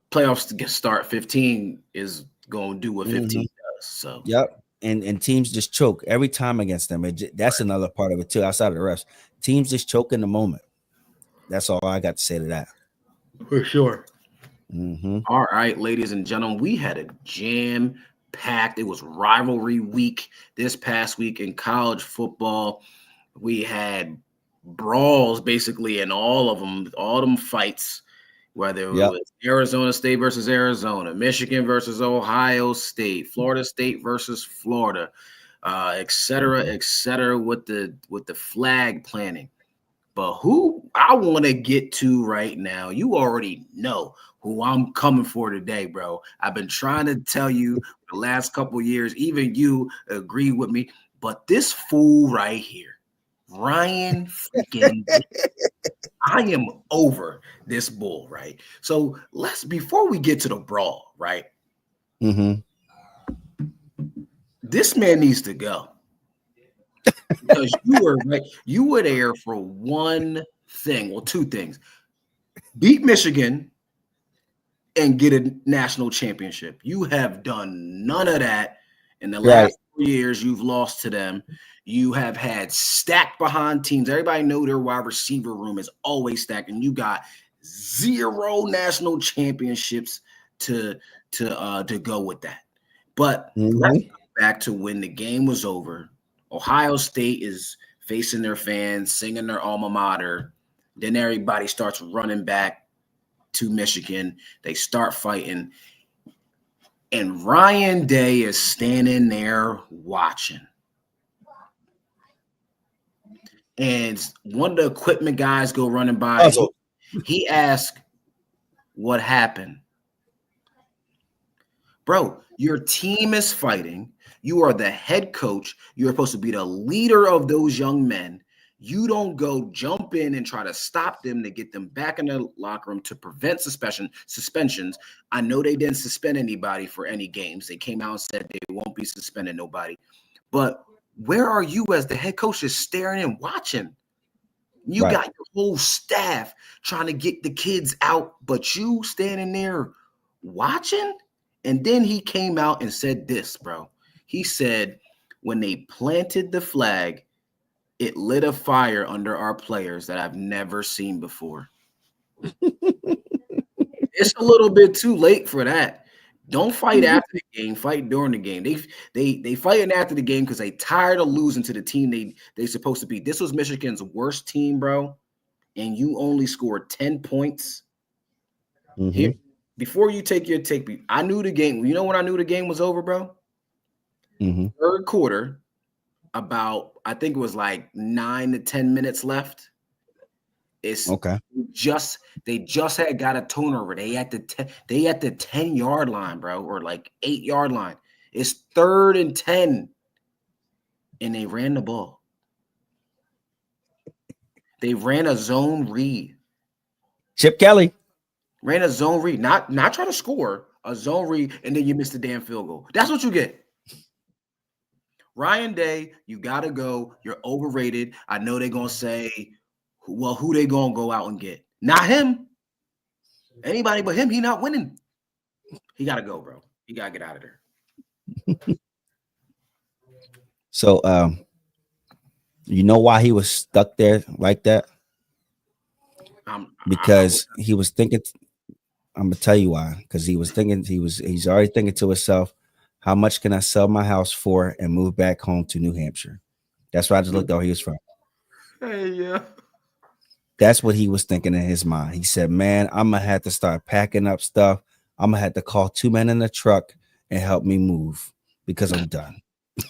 playoffs start, 15 is going to do what 15 does. So yep. And teams just choke every time against them. That's another part of it too. Outside of the refs, teams just choke in the moment. That's all I got to say to that. For sure. Mm-hmm. All right, ladies and gentlemen, we had a jam-packed. It was rivalry week this past week in college football. We had brawls basically in all of them, all them fights, whether it Yep. was Arizona State versus Arizona, Michigan versus Ohio State, Florida State versus Florida, et cetera, with the flag planting. But who I want to get to right now, you already know who I'm coming for today, bro. I've been trying to tell you the last couple years, even you agree with me. But this fool right here, Ryan freaking, I am over this bull, right? So before we get to the brawl, right? Mm-hmm. This man needs to go. Because you were there for one thing, well, two things: beat Michigan and get a national championship. You have done none of that in the last 4 years. You've lost to them. You have had stacked behind teams. Everybody know their wide receiver room is always stacked, and you got 0 national championships to go with that. But let's go back to when the game was over. Ohio State is facing their fans, singing their alma mater. Then everybody starts running back to Michigan. They start fighting. And Ryan Day is standing there watching. And one of the equipment guys go running by. He asks, what happened? Bro, your team is fighting. You are the head coach. You're supposed to be the leader of those young men. You don't go jump in and try to stop them to get them back in the locker room to prevent suspensions. I know they didn't suspend anybody for any games. They came out and said they won't be suspending nobody. But where are you as the head coach just staring and watching? You got your whole staff trying to get the kids out, but you standing there watching? And then he came out and said this, bro. He said, when they planted the flag, it lit a fire under our players that I've never seen before. It's a little bit too late for that. Don't fight after the game. Fight during the game. They fighting after the game because they tired of losing to the team they supposed to beat. This was Michigan's worst team, bro, and you only scored 10 points. Here, before you take your take, I knew the game. You know when I knew the game was over, bro? Third quarter, about I think it was like 9 to 10 minutes left. It's okay. They just had got a turnover. They at the 10-yard line, bro, or like 8-yard line. It's 3rd and 10, and they ran the ball. They ran a zone read. Chip Kelly ran a zone read, not try to score, a zone read, and then you missed the damn field goal. That's what you get. Ryan Day, you gotta go. You're overrated. I know they're gonna say, well, who they gonna go out and get? Not him. Anybody but him. He not winning. He gotta go, bro. He gotta get out of there. So, you know why he was stuck there like that? Because he was thinking. I'm gonna tell you why. Because he was thinking. He's already thinking to himself, how much can I sell my house for and move back home to New Hampshire? That's why I just looked at where he was from. Hey, yeah. That's what he was thinking in his mind. He said, man, I'm going to have to start packing up stuff. I'm going to have to call 2 men in the truck and help me move because I'm done.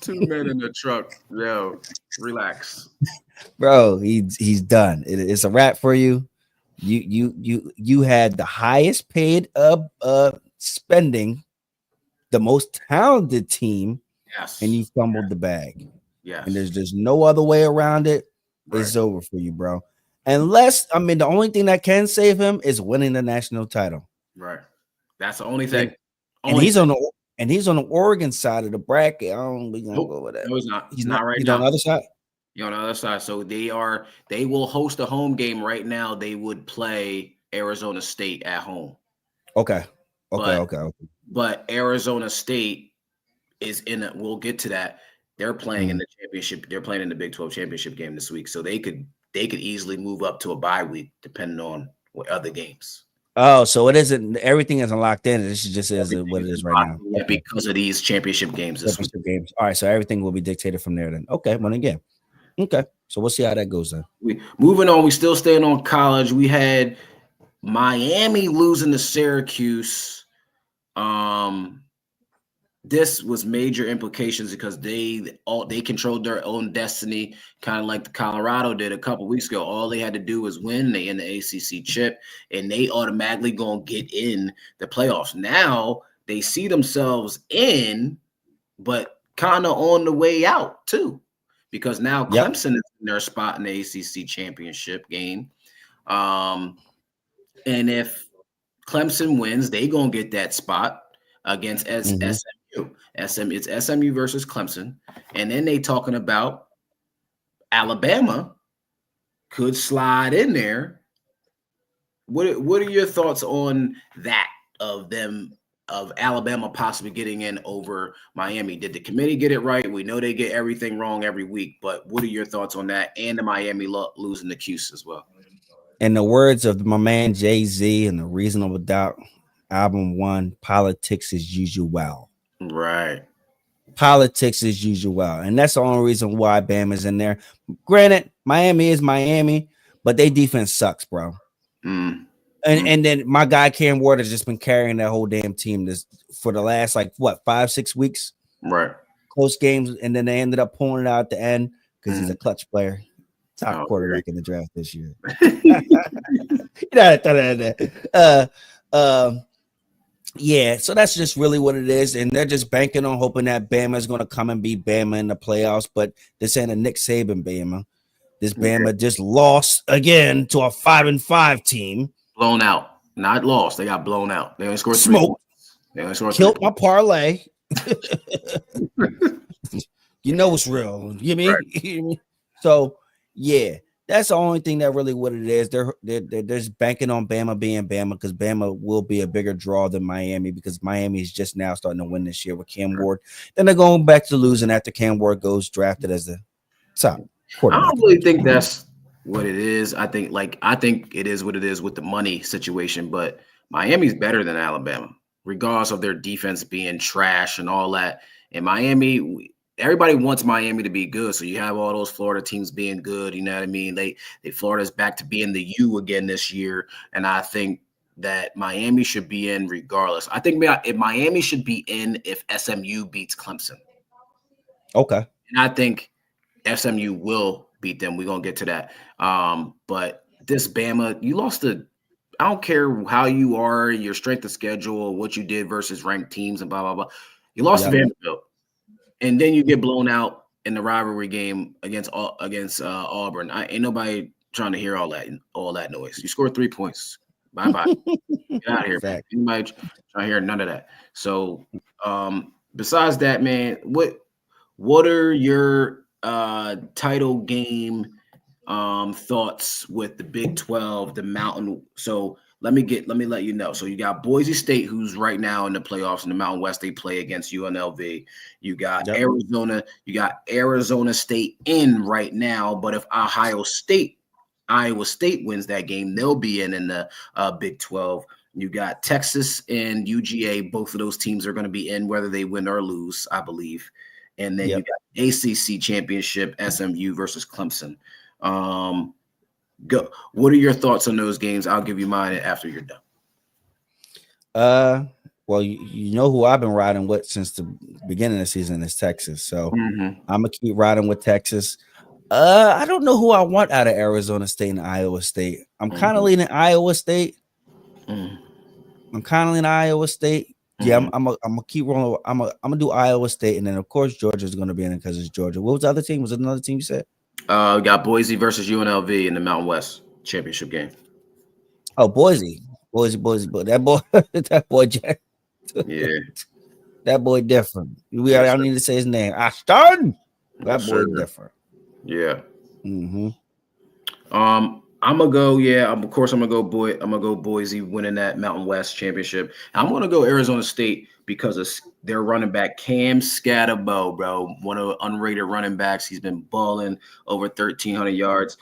2 men in the truck. Yo, relax. Bro, he's done. It's a wrap for you. You had the highest paid spending, the most talented team, yes, and you fumbled the bag. Yes. And there's no other way around it. Right. It's over for you, bro. Unless, I mean, the only thing that can save him is winning the national title. Right. That's the only thing. And he's on the Oregon side of the bracket. I don't think gonna go with that. No, he's not. He's not right he's now. on the other side. You're on the other side. So they will host a home game right now. They would play Arizona State at home. Okay. But Arizona State is in it. We'll get to that. They're playing in the championship. They're playing in the Big 12 championship game this week. So they could easily move up to a bye week depending on what other games. Oh, so it isn't, everything isn't locked in. This just is what it is right now. Yeah, because of these championship games this week. Games. All right, so everything will be dictated from there then. Okay, well again. Okay, so we'll see how that goes then. Moving on, we still staying on college. We had Miami losing to Syracuse. Um, this was major implications because they controlled their own destiny, kind of like the Colorado did a couple weeks ago. All they had to do was win. They in the ACC chip, and they automatically gonna get in the playoffs. Now they see themselves in, but kind of on the way out too, because now Yep. Clemson is in their spot in the ACC championship game. Um, and if Clemson wins, they gonna get that spot against Mm-hmm. SMU. It's SMU versus Clemson, and then they talking about Alabama could slide in there. What are your thoughts on that of Alabama possibly getting in over Miami? Did the committee get it right? We know they get everything wrong every week, but what are your thoughts on that and the Miami losing the Cuse as well? In the words of my man Jay-Z and the Reasonable Doubt album one, politics as usual. Right. Politics as usual. And that's the only reason why Bama's in there. Granted, Miami is Miami, but their defense sucks, bro. And then my guy Cam Ward has just been carrying that whole damn team this for the last 5-6 weeks. Right. Close games, and then they ended up pulling it out at the end because he's a clutch player. Top quarterback in the draft this year. Yeah, so that's just really what it is, and they're just banking on hoping that Bama is going to come and beat Bama in the playoffs. But this ain't a Nick Saban Bama. This Bama just lost again to a 5-5 team. Blown out, not lost. They got blown out. They only scored 3 Smoked. points. They only scored Killed my parlay. You know it's real. You mean? Right. So yeah, that's the only thing that really what it is. They're just banking on Bama being Bama because Bama will be a bigger draw than Miami because Miami is just now starting to win this year with Cam Ward. Then they're going back to losing after Cam Ward goes drafted as the top quarterback. I don't really think that's what it is. I think it is what it is with the money situation, but Miami's better than Alabama, regardless of their defense being trash and all that. In Miami, everybody wants Miami to be good. So you have all those Florida teams being good. You know what I mean? Florida's back to being the U again this year. And I think that Miami should be in regardless. I think if Miami should be in if SMU beats Clemson. Okay. And I think SMU will beat them. We're going to get to that. But this Bama, you lost I don't care how you are, your strength of schedule, what you did versus ranked teams and blah, blah, blah. You lost to Vanderbilt. And then you get blown out in the rivalry game against Auburn. Ain't nobody trying to hear all that noise. You scored 3 points. Bye-bye. Get out of here. Exactly. Anybody trying to hear none of that. So besides that, man, what are your title game thoughts with the Big 12, the Mountain? So let me let you know. So you got Boise State, who's right now in the playoffs in the Mountain West. They play against UNLV. You got Arizona. You got Arizona State in right now. But if Iowa State wins that game, they'll be in the Big 12. You got Texas and UGA. Both of those teams are going to be in whether they win or lose, I believe. And then you got ACC championship, SMU versus Clemson. Go. What are your thoughts on those games? I'll give you mine after you're done. Well, you know who I've been riding with since the beginning of the season is Texas. So I'm gonna keep riding with Texas. I don't know who I want out of Arizona State and Iowa State. I'm kind of leaning Iowa State. I'm kind of leaning Iowa State. Yeah, I'm gonna keep rolling. I'm gonna do Iowa State, and then of course Georgia's gonna be in it because it's Georgia. What was the other team? Was it another team you said? We got Boise versus UNLV in the Mountain West championship game. Oh, Boise. That boy Jack. Yeah. That boy different. I don't need to say his name. Ashton. That boy different. Yeah. I'm gonna go. Yeah, of course I'm gonna go. I'm gonna go Boise winning that Mountain West championship. I'm gonna go Arizona State because of their running back Cam Scatterbo, bro. One of the unrated running backs. He's been balling over 1,300 yards,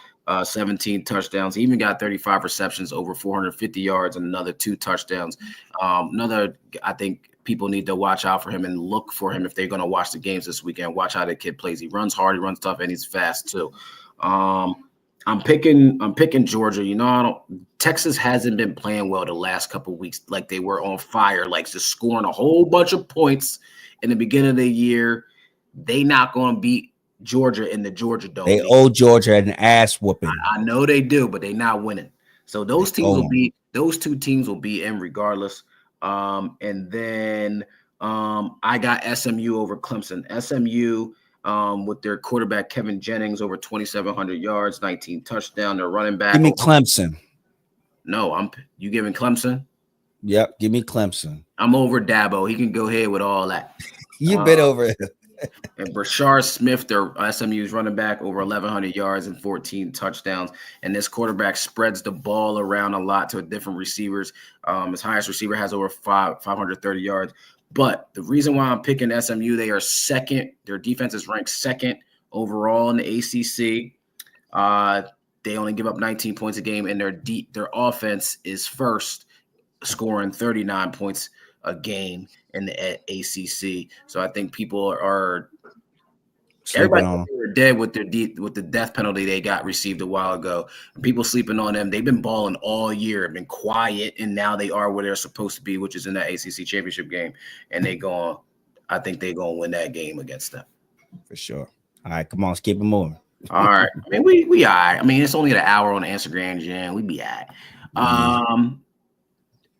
17 touchdowns. He even got 35 receptions, over 450 yards, and another 2 touchdowns. I think people need to watch out for him and look for him if they're going to watch the games this weekend. Watch how the kid plays. He runs hard, he runs tough, and he's fast too. I'm picking Georgia. You know, Texas hasn't been playing well the last couple of weeks like they were on fire, like just scoring a whole bunch of points in the beginning of the year. They not going to beat Georgia in the Georgia Dome. They owe Georgia an ass whooping. I know they do, but they not winning. So those two teams will be in regardless. And then I got SMU over Clemson. SMU with their quarterback Kevin Jennings over 2,700 yards, 19 touchdowns. Their running back. Give me Clemson. No, you giving Clemson? Yep, give me Clemson. I'm over Dabo. He can go ahead with all that. You've been over it. And Brashard Smith, their SMU's running back, over 1,100 yards and 14 touchdowns. And this quarterback spreads the ball around a lot to different receivers. His highest receiver has over 530 yards. But the reason why I'm picking SMU, they are second. Their defense is ranked second overall in the ACC. They only give up 19 points a game, and their offense is first, scoring 39 points a game in the ACC. So I think people are everybody were dead with the death penalty they got received a while ago. People sleeping on them. They've been balling all year, have been quiet, and now they are where they're supposed to be, which is in that ACC championship game. And I think they're going to win that game against them. For sure. All right, come on, let's keep it moving. All right. I mean, we all right. I mean, it's only an hour on Instagram, Jen. We be all right.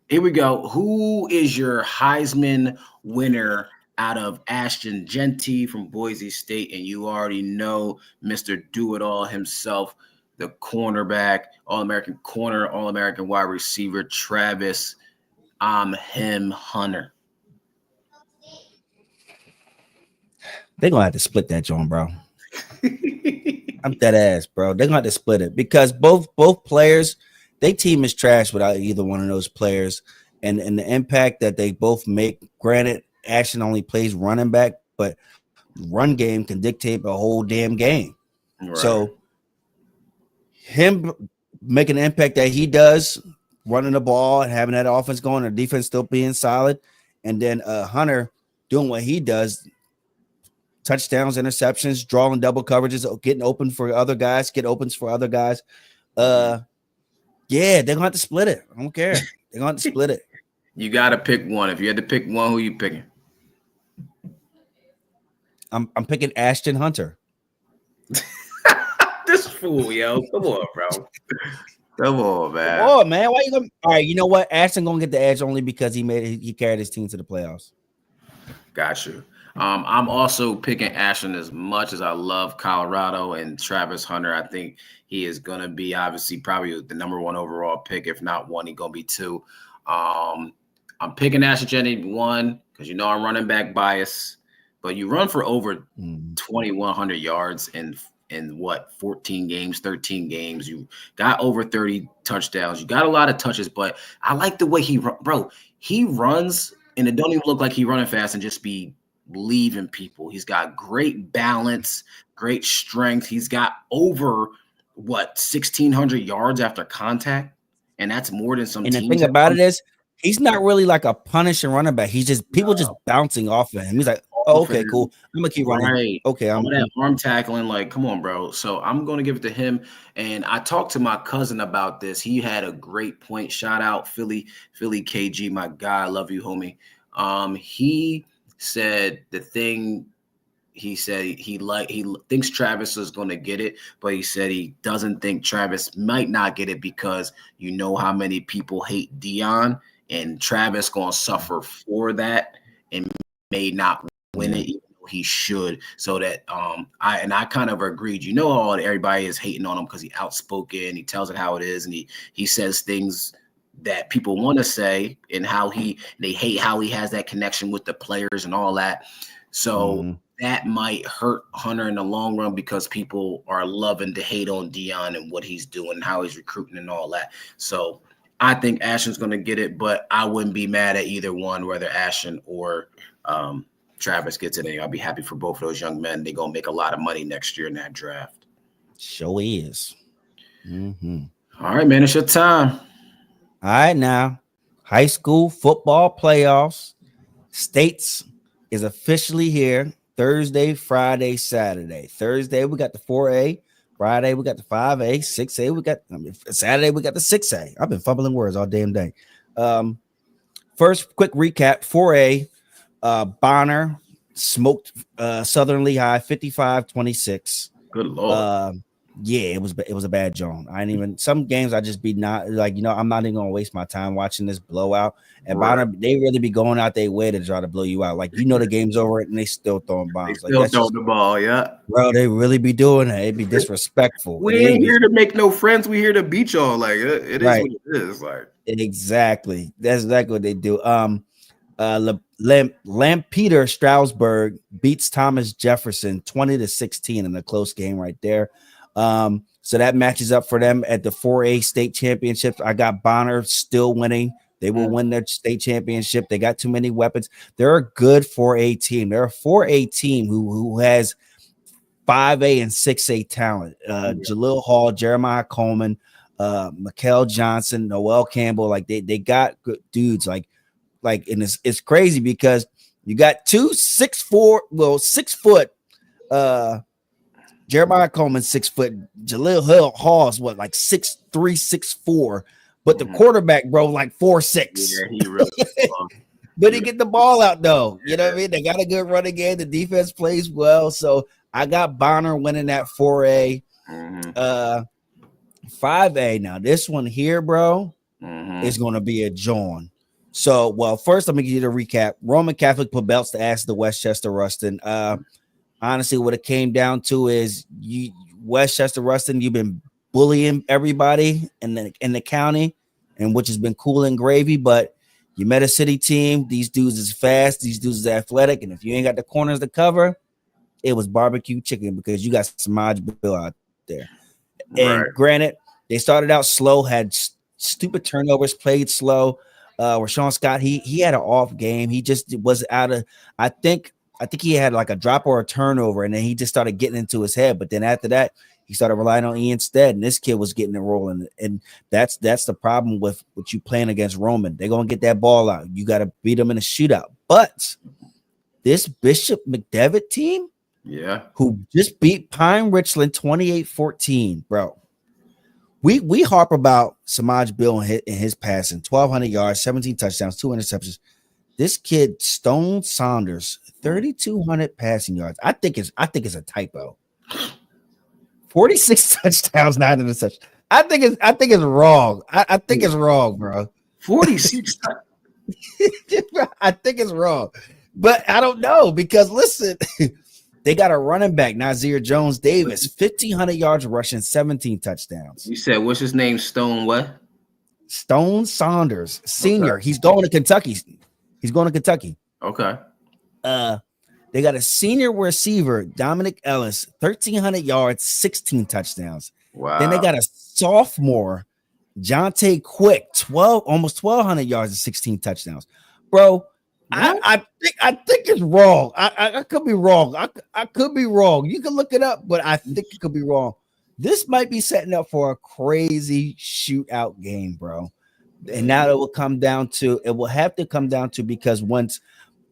Here we go. Who is your Heisman winner out of Ashton Genty from Boise State? And you already know Mr. Do-It-All himself, the cornerback, All-American corner, All-American wide receiver, Travis Hunter. They're going to have to split that joint, bro. I'm dead ass, bro. They're going to have to split it because both players – their team is trash without either one of those players, and the impact that they both make. Granted, Ashton only plays running back, but run game can dictate the whole damn game. Right. So him making the impact that he does, running the ball and having that offense going, the defense still being solid, and then Hunter doing what he does, touchdowns, interceptions, drawing double coverages, getting open for other guys, get opens for other guys. Yeah, they're going to have to split it. I don't care. They're going to have to split it. You got to pick one. If you had to pick one, who you picking? I'm picking Ashton Hunter. This fool, yo. Come on, bro. Come on, man. Come on, man. Why you going? All right, you know what? Ashton going to get the edge only because he carried his team to the playoffs. Got you. I'm also picking Ashton as much as I love Colorado and Travis Hunter. I think he is going to be obviously probably the number one overall pick. If not one, he's going to be two. I'm picking Ashton Jenny one because I'm running back bias, but you run for over 2,100 yards in 14 games, 13 games. You got over 30 touchdowns. You got a lot of touches, but I like the way he runs, and it don't even look like he's running fast and just be leaving people. He's got great balance, great strength. He's got over 1,600 yards after contact, and that's more than some. And the thing about it is, he's not really like a punishing running back. He's just people just bouncing off of him. He's like, oh, okay, cool. I'm gonna keep running. Right. Okay, I'm that arm tackling. Like, come on, bro. So I'm gonna give it to him. And I talked to my cousin about this. He had a great point. Shout out Philly KG, my guy. I love you, homie. He said the thing. He said he thinks Travis is going to get it, but he said he doesn't think Travis might not get it because you know how many people hate Dion, and Travis going to suffer for that and may not win it, even though he should. So that I kind of agreed. Everybody is hating on him because he outspoken, he tells it how it is, and he says things that people want to say, and how they hate how he has that connection with the players and all that. So that might hurt Hunter in the long run because people are loving to hate on Dion and what he's doing, how he's recruiting and all that. So I think Ashton's going to get it, but I wouldn't be mad at either one, whether Ashton or Travis gets it. I'll be happy for both of those young men. They're going to make a lot of money next year in that draft. Sure is. All right, man. It's your time. All right, now. High school football playoffs. States is officially here. Thursday, Friday, Saturday. Thursday, we got the 4A. Friday, we got the 5A. 6A, Saturday, we got the 6A. I've been fumbling words all damn day. First, quick recap. 4A, Bonner smoked Southern Lehigh 55-26. Good Lord. Yeah, it was a bad joint. I ain't even some games I just be not like, I'm not even gonna waste my time watching this blowout. And Right. Bonner, they really be going out their way to try to blow you out. Like, the game's over and they still throwing bombs. They still Like, throwing the ball, yeah. bro, they really be doing that. It'd be disrespectful. We ain't here to make no friends. We here to beat y'all. Like it is Right. what it is. Like Exactly. That's exactly what they do. Lampeter Stroudsburg beats Thomas Jefferson 20-16 in a close game right there. So that matches up for them at the 4A state championships. I got Bonner still winning. They will win their state championship. They got too many weapons. They're a good 4A team. They're a 4A team who has 5A and 6A talent. Jalil Hall, Jeremiah Coleman, Mikael Johnson, Noel Campbell. Like they got good dudes. Like and it's crazy because you got 6 foot. Jeremiah Coleman 6 foot. Jalil Hall is what, like 6'3", 6'4", but the quarterback, bro, like 4'6". yeah, he really. But he get the ball out though. You know what I mean? They got a good running game. The defense plays well. So I got Bonner winning that 4A. 5A. Now this one here, bro, is going to be a John. So, well, first let me give you the recap. Roman Catholic put belts to ass the Westchester Ruston. Honestly, what it came down to is Westchester Ruston, you've been bullying everybody in the county, and which has been cool and gravy, but you met a city team. These dudes is fast, these dudes is athletic, and if you ain't got the corners to cover, it was barbecue chicken because you got Samaj Bill out there. And granted, they started out slow, had stupid turnovers, played slow. Rashawn Scott, he had an off game. He just was out of, I think he had like a drop or a turnover, and then he just started getting into his head. But then after that, he started relying on Ian Stead, and this kid was getting it rolling. And that's the problem with you playing against Roman. They're gonna get that ball out. You got to beat them in a shootout. But this Bishop McDevitt team, who just beat Pine Richland 28-14, bro. We harp about Samaj Bill and his passing, 1,200 yards, 17 touchdowns, 2 interceptions. This kid, Stone Saunders, 3,200 passing yards. I think it's a typo. 46 touchdowns, 9 interceptions. I think it's wrong. I think it's wrong, bro. 46. I think it's wrong, but I don't know because listen, they got a running back, Nazir Jones Davis, 1,500 yards rushing, 17 touchdowns. You said what's his name? Stone what? Stone Saunders, senior. Okay. He's going to Kentucky. Okay. They got a senior receiver, Dominic Ellis, 1,300 yards, 16 touchdowns. Wow. Then they got a sophomore, Jonte Quick, almost 1,200 yards and 16 touchdowns. Bro, I think it's wrong. I could be wrong. I could be wrong. You can look it up, but I think it could be wrong. This might be setting up for a crazy shootout game, bro. And now it will have to come down to because once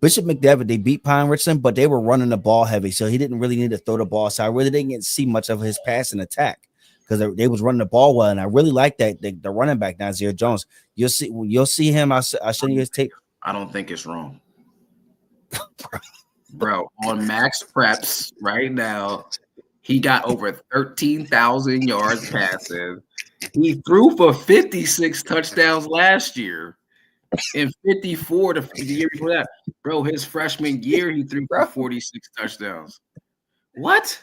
Bishop McDevitt, they beat Pine Richland, but they were running the ball heavy, so he didn't really need to throw the ball. So I really didn't get to see much of his passing attack because they was running the ball well, and I really like that the running back Nazir Jones. You'll see him. I'll show you his tape. I don't think it's wrong, bro. On Max Preps right now, he got over 13,000 yards passing. He threw for 56 touchdowns last year. And 54 the year before that, bro. His freshman year, he threw for 46 touchdowns. What?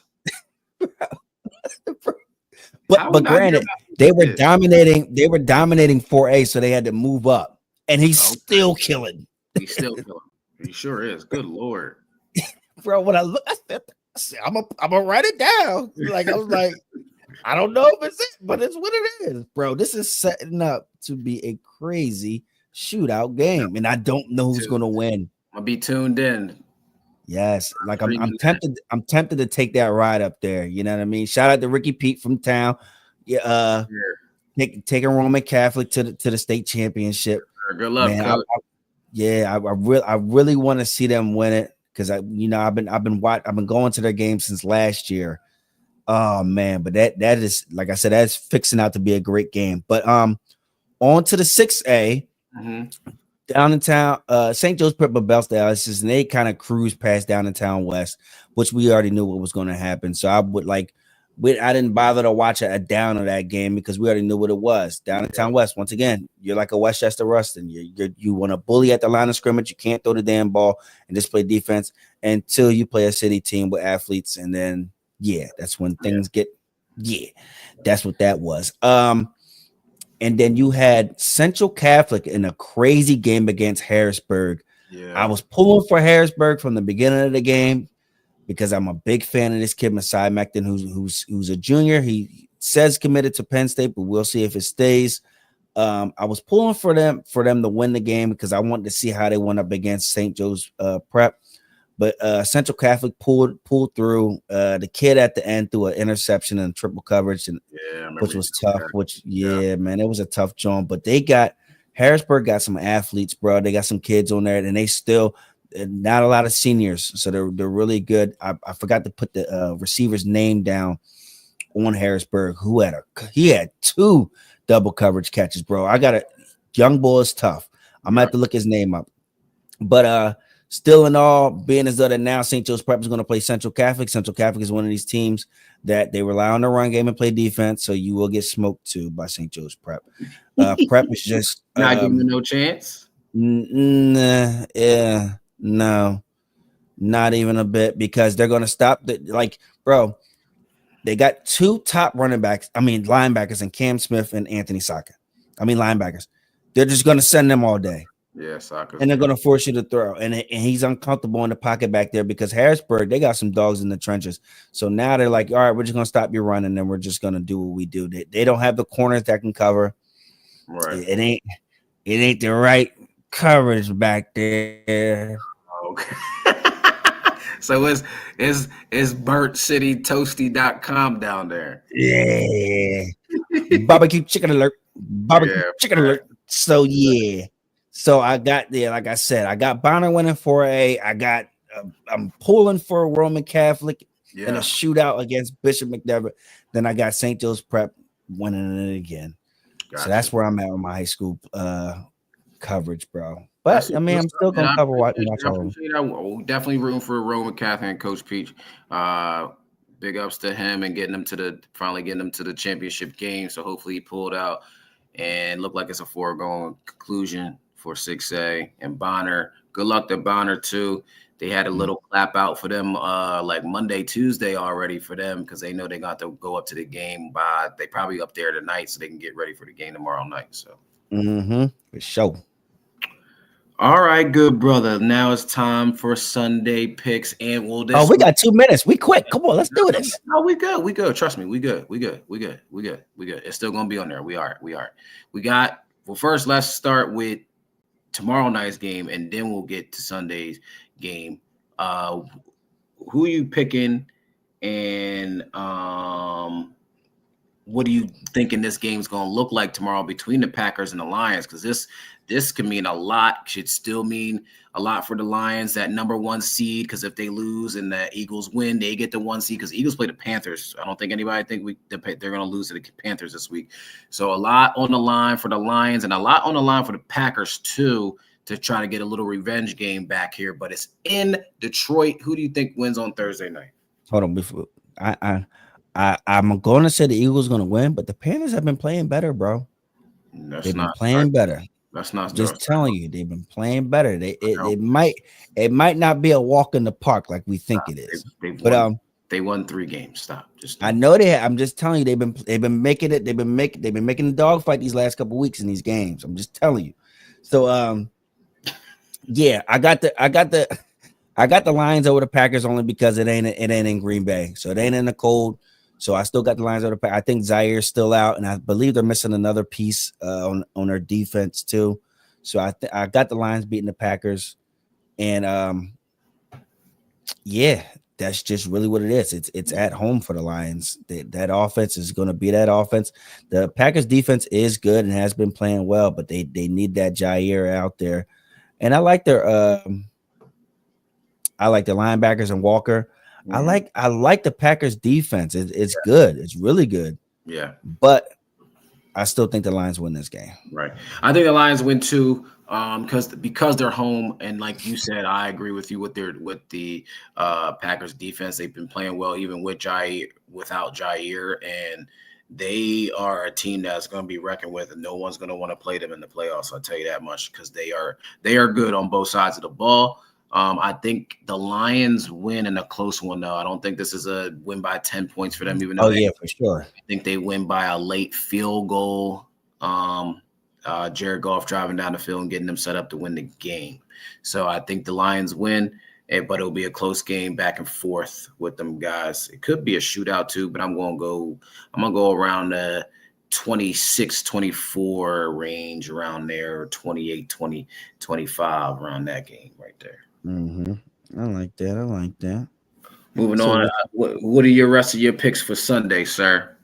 But granted, they were dominating 4A, so they had to move up, and he's still killing. He's still killing. He sure is. Good Lord, bro. When I look, I'm gonna write it down. Like I was like, I don't know if it's it, but it's what it is, bro. This is setting up to be a crazy shootout game, and I don't know who's going to win. I'll be tuned in. Yes, like I'm tempted to take that ride up there. You know what I mean? Shout out to Ricky Pete from town. Yeah, taking Roman Catholic to the state championship. Good luck, man, Yeah, I really want to see them win it because I've been going to their games since last year. Oh man, but that is like I said, that's fixing out to be a great game. But on to the 6A. Mhm. Down in town, St. Joe's Prep of Bellsdale, and they kind of cruised past down in town west, which we already knew what was going to happen. So I didn't bother to watch a down of that game because we already knew what it was. Down in town west, once again, you're like a Westchester Rustin. You want to bully at the line of scrimmage. You can't throw the damn ball and just play defense until you play a city team with athletes, and then that's when things get that's what that was. And then you had Central Catholic in a crazy game against Harrisburg. Yeah. I was pulling for Harrisburg from the beginning of the game because I'm a big fan of this kid, Messiah Mecton, who's a junior. He says committed to Penn State, but we'll see if it stays. I was pulling for them to win the game because I wanted to see how they went up against St. Joe's Prep. But Central Catholic pulled through. The kid at the end threw an interception and triple coverage, which was tough. Man, it was a tough joint. But Harrisburg got some athletes, bro. They got some kids on there, and they still not a lot of seniors, so they're really good. I forgot to put the receiver's name down on Harrisburg. He had 2 double coverage catches, bro. I got a young boy is tough. I'm gonna have to look his name up, but still in all, being as though that now St. Joe's Prep is going to play Central Catholic. Central Catholic is one of these teams that they rely on the run game and play defense, so you will get smoked too by St. Joe's Prep. Prep is just not giving them no chance. No, not even a bit, because they're going to stop bro. They got 2 top linebackers in Cam Smith and Anthony Saka. Linebackers. They're just going to send them all day. Yeah, Saka. And they're going to force you to throw. And he's uncomfortable in the pocket back there because Harrisburg, they got some dogs in the trenches. So now they're like, all right, we're just going to stop you running, and we're just going to do what we do. They don't have the corners that can cover. Right. It ain't the right coverage back there. Okay. So it's BurntCityToasty.com down there. Yeah. Barbecue chicken alert. Chicken alert. So So I got there, like I said, I got Bonner winning 4A. I'm pulling for Roman Catholic in a shootout against Bishop McDevitt. Then I got St. Joe's Prep winning it again. Gotcha. So that's where I'm at with my high school coverage, bro. But I'm still gonna cover watch all of them. Definitely rooting for Roman Catholic and Coach Peach. Big ups to him and finally getting them to the championship game. So hopefully he pulled out and looked like it's a foregone conclusion for 6A. And Bonner, good luck to Bonner too. They had a little clap out for them like Monday, Tuesday already for them, because they know they got to go up to the game they probably up there tonight so they can get ready for the game tomorrow night. So for sure. All right, good brother. Now it's time for Sunday picks, and we got 2 minutes. We quick. Come on, let's do this. No, we good. We good. Trust me, we good. We good. It's still gonna be on there. We are. First, let's start with tomorrow night's game, and then we'll get to Sunday's game. Who are you picking, and what do you thinking this game's going to look like tomorrow between the Packers and the Lions? Because this can mean a lot. Should still mean a lot for the Lions, that number 1 seed. Because if they lose and the Eagles win, they get the 1 seed. Because Eagles play the Panthers. I don't think anybody they're going to lose to the Panthers this week. So a lot on the line for the Lions, and a lot on the line for the Packers too, to try to get a little revenge game back here. But it's in Detroit. Who do you think wins on Thursday night? Hold on, before I'm going to say the Eagles going to win, but the Panthers have been playing better, bro. They've been playing better. That's not just telling you, they've been playing better. It might not be a walk in the park like we think it is. They won 3 games. I know they have. I'm just telling you, they've been making it. They've been making the dogfight these last couple weeks in these games. I'm just telling you. So I got the Lions over the Packers only because it ain't in Green Bay, so it ain't in the cold. So I still got the Lions over the Packers. I think Zaire's still out, and I believe they're missing another piece on their defense too. So I got the Lions beating the Packers, and that's just really what it is. It's at home for the Lions. That offense is going to be that offense. The Packers defense is good and has been playing well, but they need that Jair out there. and I like their linebackers and Walker. Mhm. I like the Packers defense. It's good. It's really good. Yeah. But I still think the Lions win this game. Right. I think the Lions win too, because they're home, and like you said, I agree with you with the Packers defense. They've been playing well even without Jair, and they are a team that's going to be reckoned with, and no one's going to want to play them in the playoffs. I'll tell you that much, because they are good on both sides of the ball. I think the Lions win in a close one, though. I don't think this is a win by 10 points for them, even though For sure. I think they win by a late field goal. Jared Goff driving down the field and getting them set up to win the game. So I think the Lions win, but it'll be a close game back and forth with them guys. It could be a shootout too, but I'm going to go around the 26-24 range, around there, 28-20, 25, around that game right there. I like that. Moving on. What are your rest of your picks for Sunday, sir?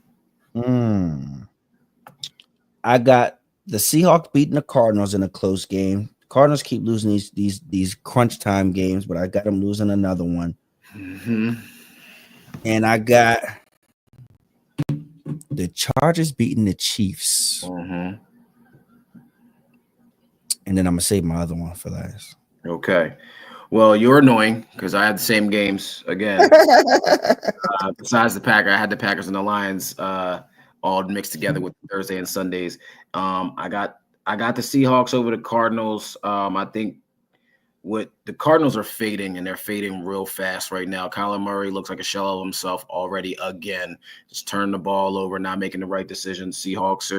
I got the Seahawks beating the Cardinals in a close game. Cardinals keep losing these crunch time games, but I got them losing another one. And I got the Chargers beating the Chiefs. And then I'm gonna save my other one for last. Okay. Well, you're annoying because I had the same games again. Besides the Packers, I had the Packers and the Lions all mixed together with Thursday and Sundays. I got the Seahawks over the Cardinals. I think what the Cardinals are fading, and they're fading real fast right now. Kyler Murray looks like a shell of himself already again. Just turn the ball over, not making the right decisions. Seahawks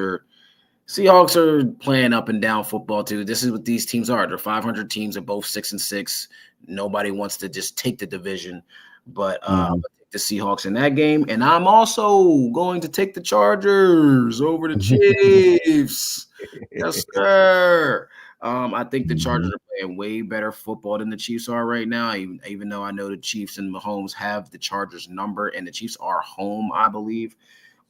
are playing up and down football too. This is what these teams are. They're 500 teams. They're both 6-6. Nobody wants to just take the division, but I'm gonna take the Seahawks in that game. And I'm also going to take the Chargers over the Chiefs. Yes, sir. I think the Chargers are playing way better football than the Chiefs are right now. Even though I know the Chiefs and Mahomes have the Chargers number, and the Chiefs are home, I believe.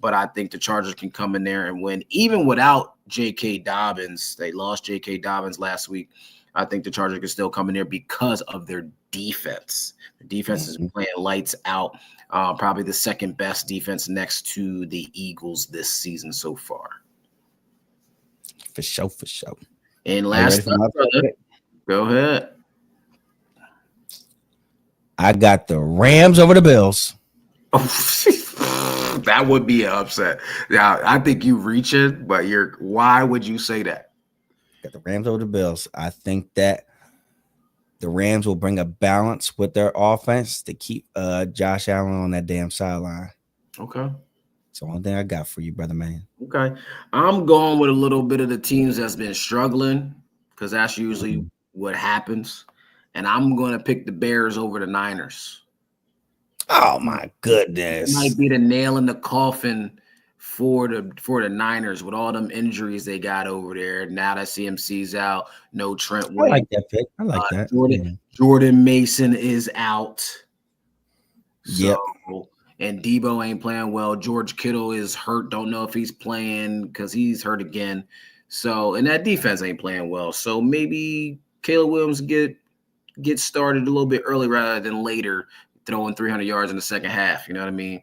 But I think the Chargers can come in there and win, even without J.K. Dobbins. They lost J.K. Dobbins last week. I think the Chargers can still come in there because of their defense. The defense is playing lights out. Probably the second best defense next to the Eagles this season so far. For sure. And last up, brother, go ahead. I got the Rams over the Bills. That would be an upset. Now, I think you reach it, but why would you say that? Got the Rams over the Bills. I think that the Rams will bring a balance with their offense to keep Josh Allen on that damn sideline. Okay. It's the only thing I got for you, brother man. Okay. I'm going with a little bit of the teams that's been struggling, because that's usually what happens. And I'm going to pick the Bears over the Niners. Oh my goodness! It might be the nail in the coffin for the Niners with all them injuries they got over there. Now that CMC's out, no Trent Williams. I like that pick. I like that. Jordan Mason is out. Yep. And Debo ain't playing well. George Kittle is hurt. Don't know if he's playing because he's hurt again. So, and that defense ain't playing well. So maybe Caleb Williams get started a little bit early rather than later, throwing 300 yards in the second half. You know what I mean?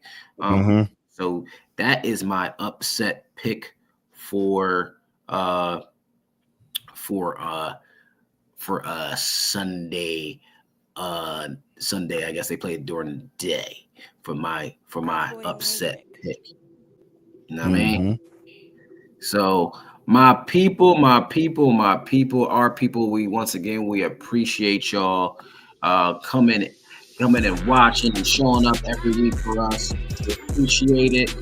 So that is my upset pick for Sunday. Sunday, I guess they played during the day for my upset pick. You know what I mean? So my people, our people, we appreciate y'all coming and watching and showing up every week for us. We appreciate it.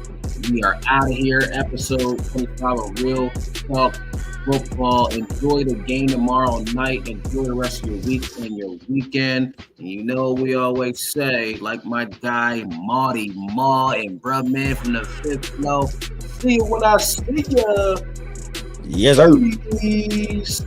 We are out of here. Episode 25 of Real Talk Football. Enjoy the game tomorrow night. Enjoy the rest of your week and your weekend. And you know we always say, like my guy Marty Ma and bruh man from the fifth floor, see you when I see ya. Yes, sir. Peace.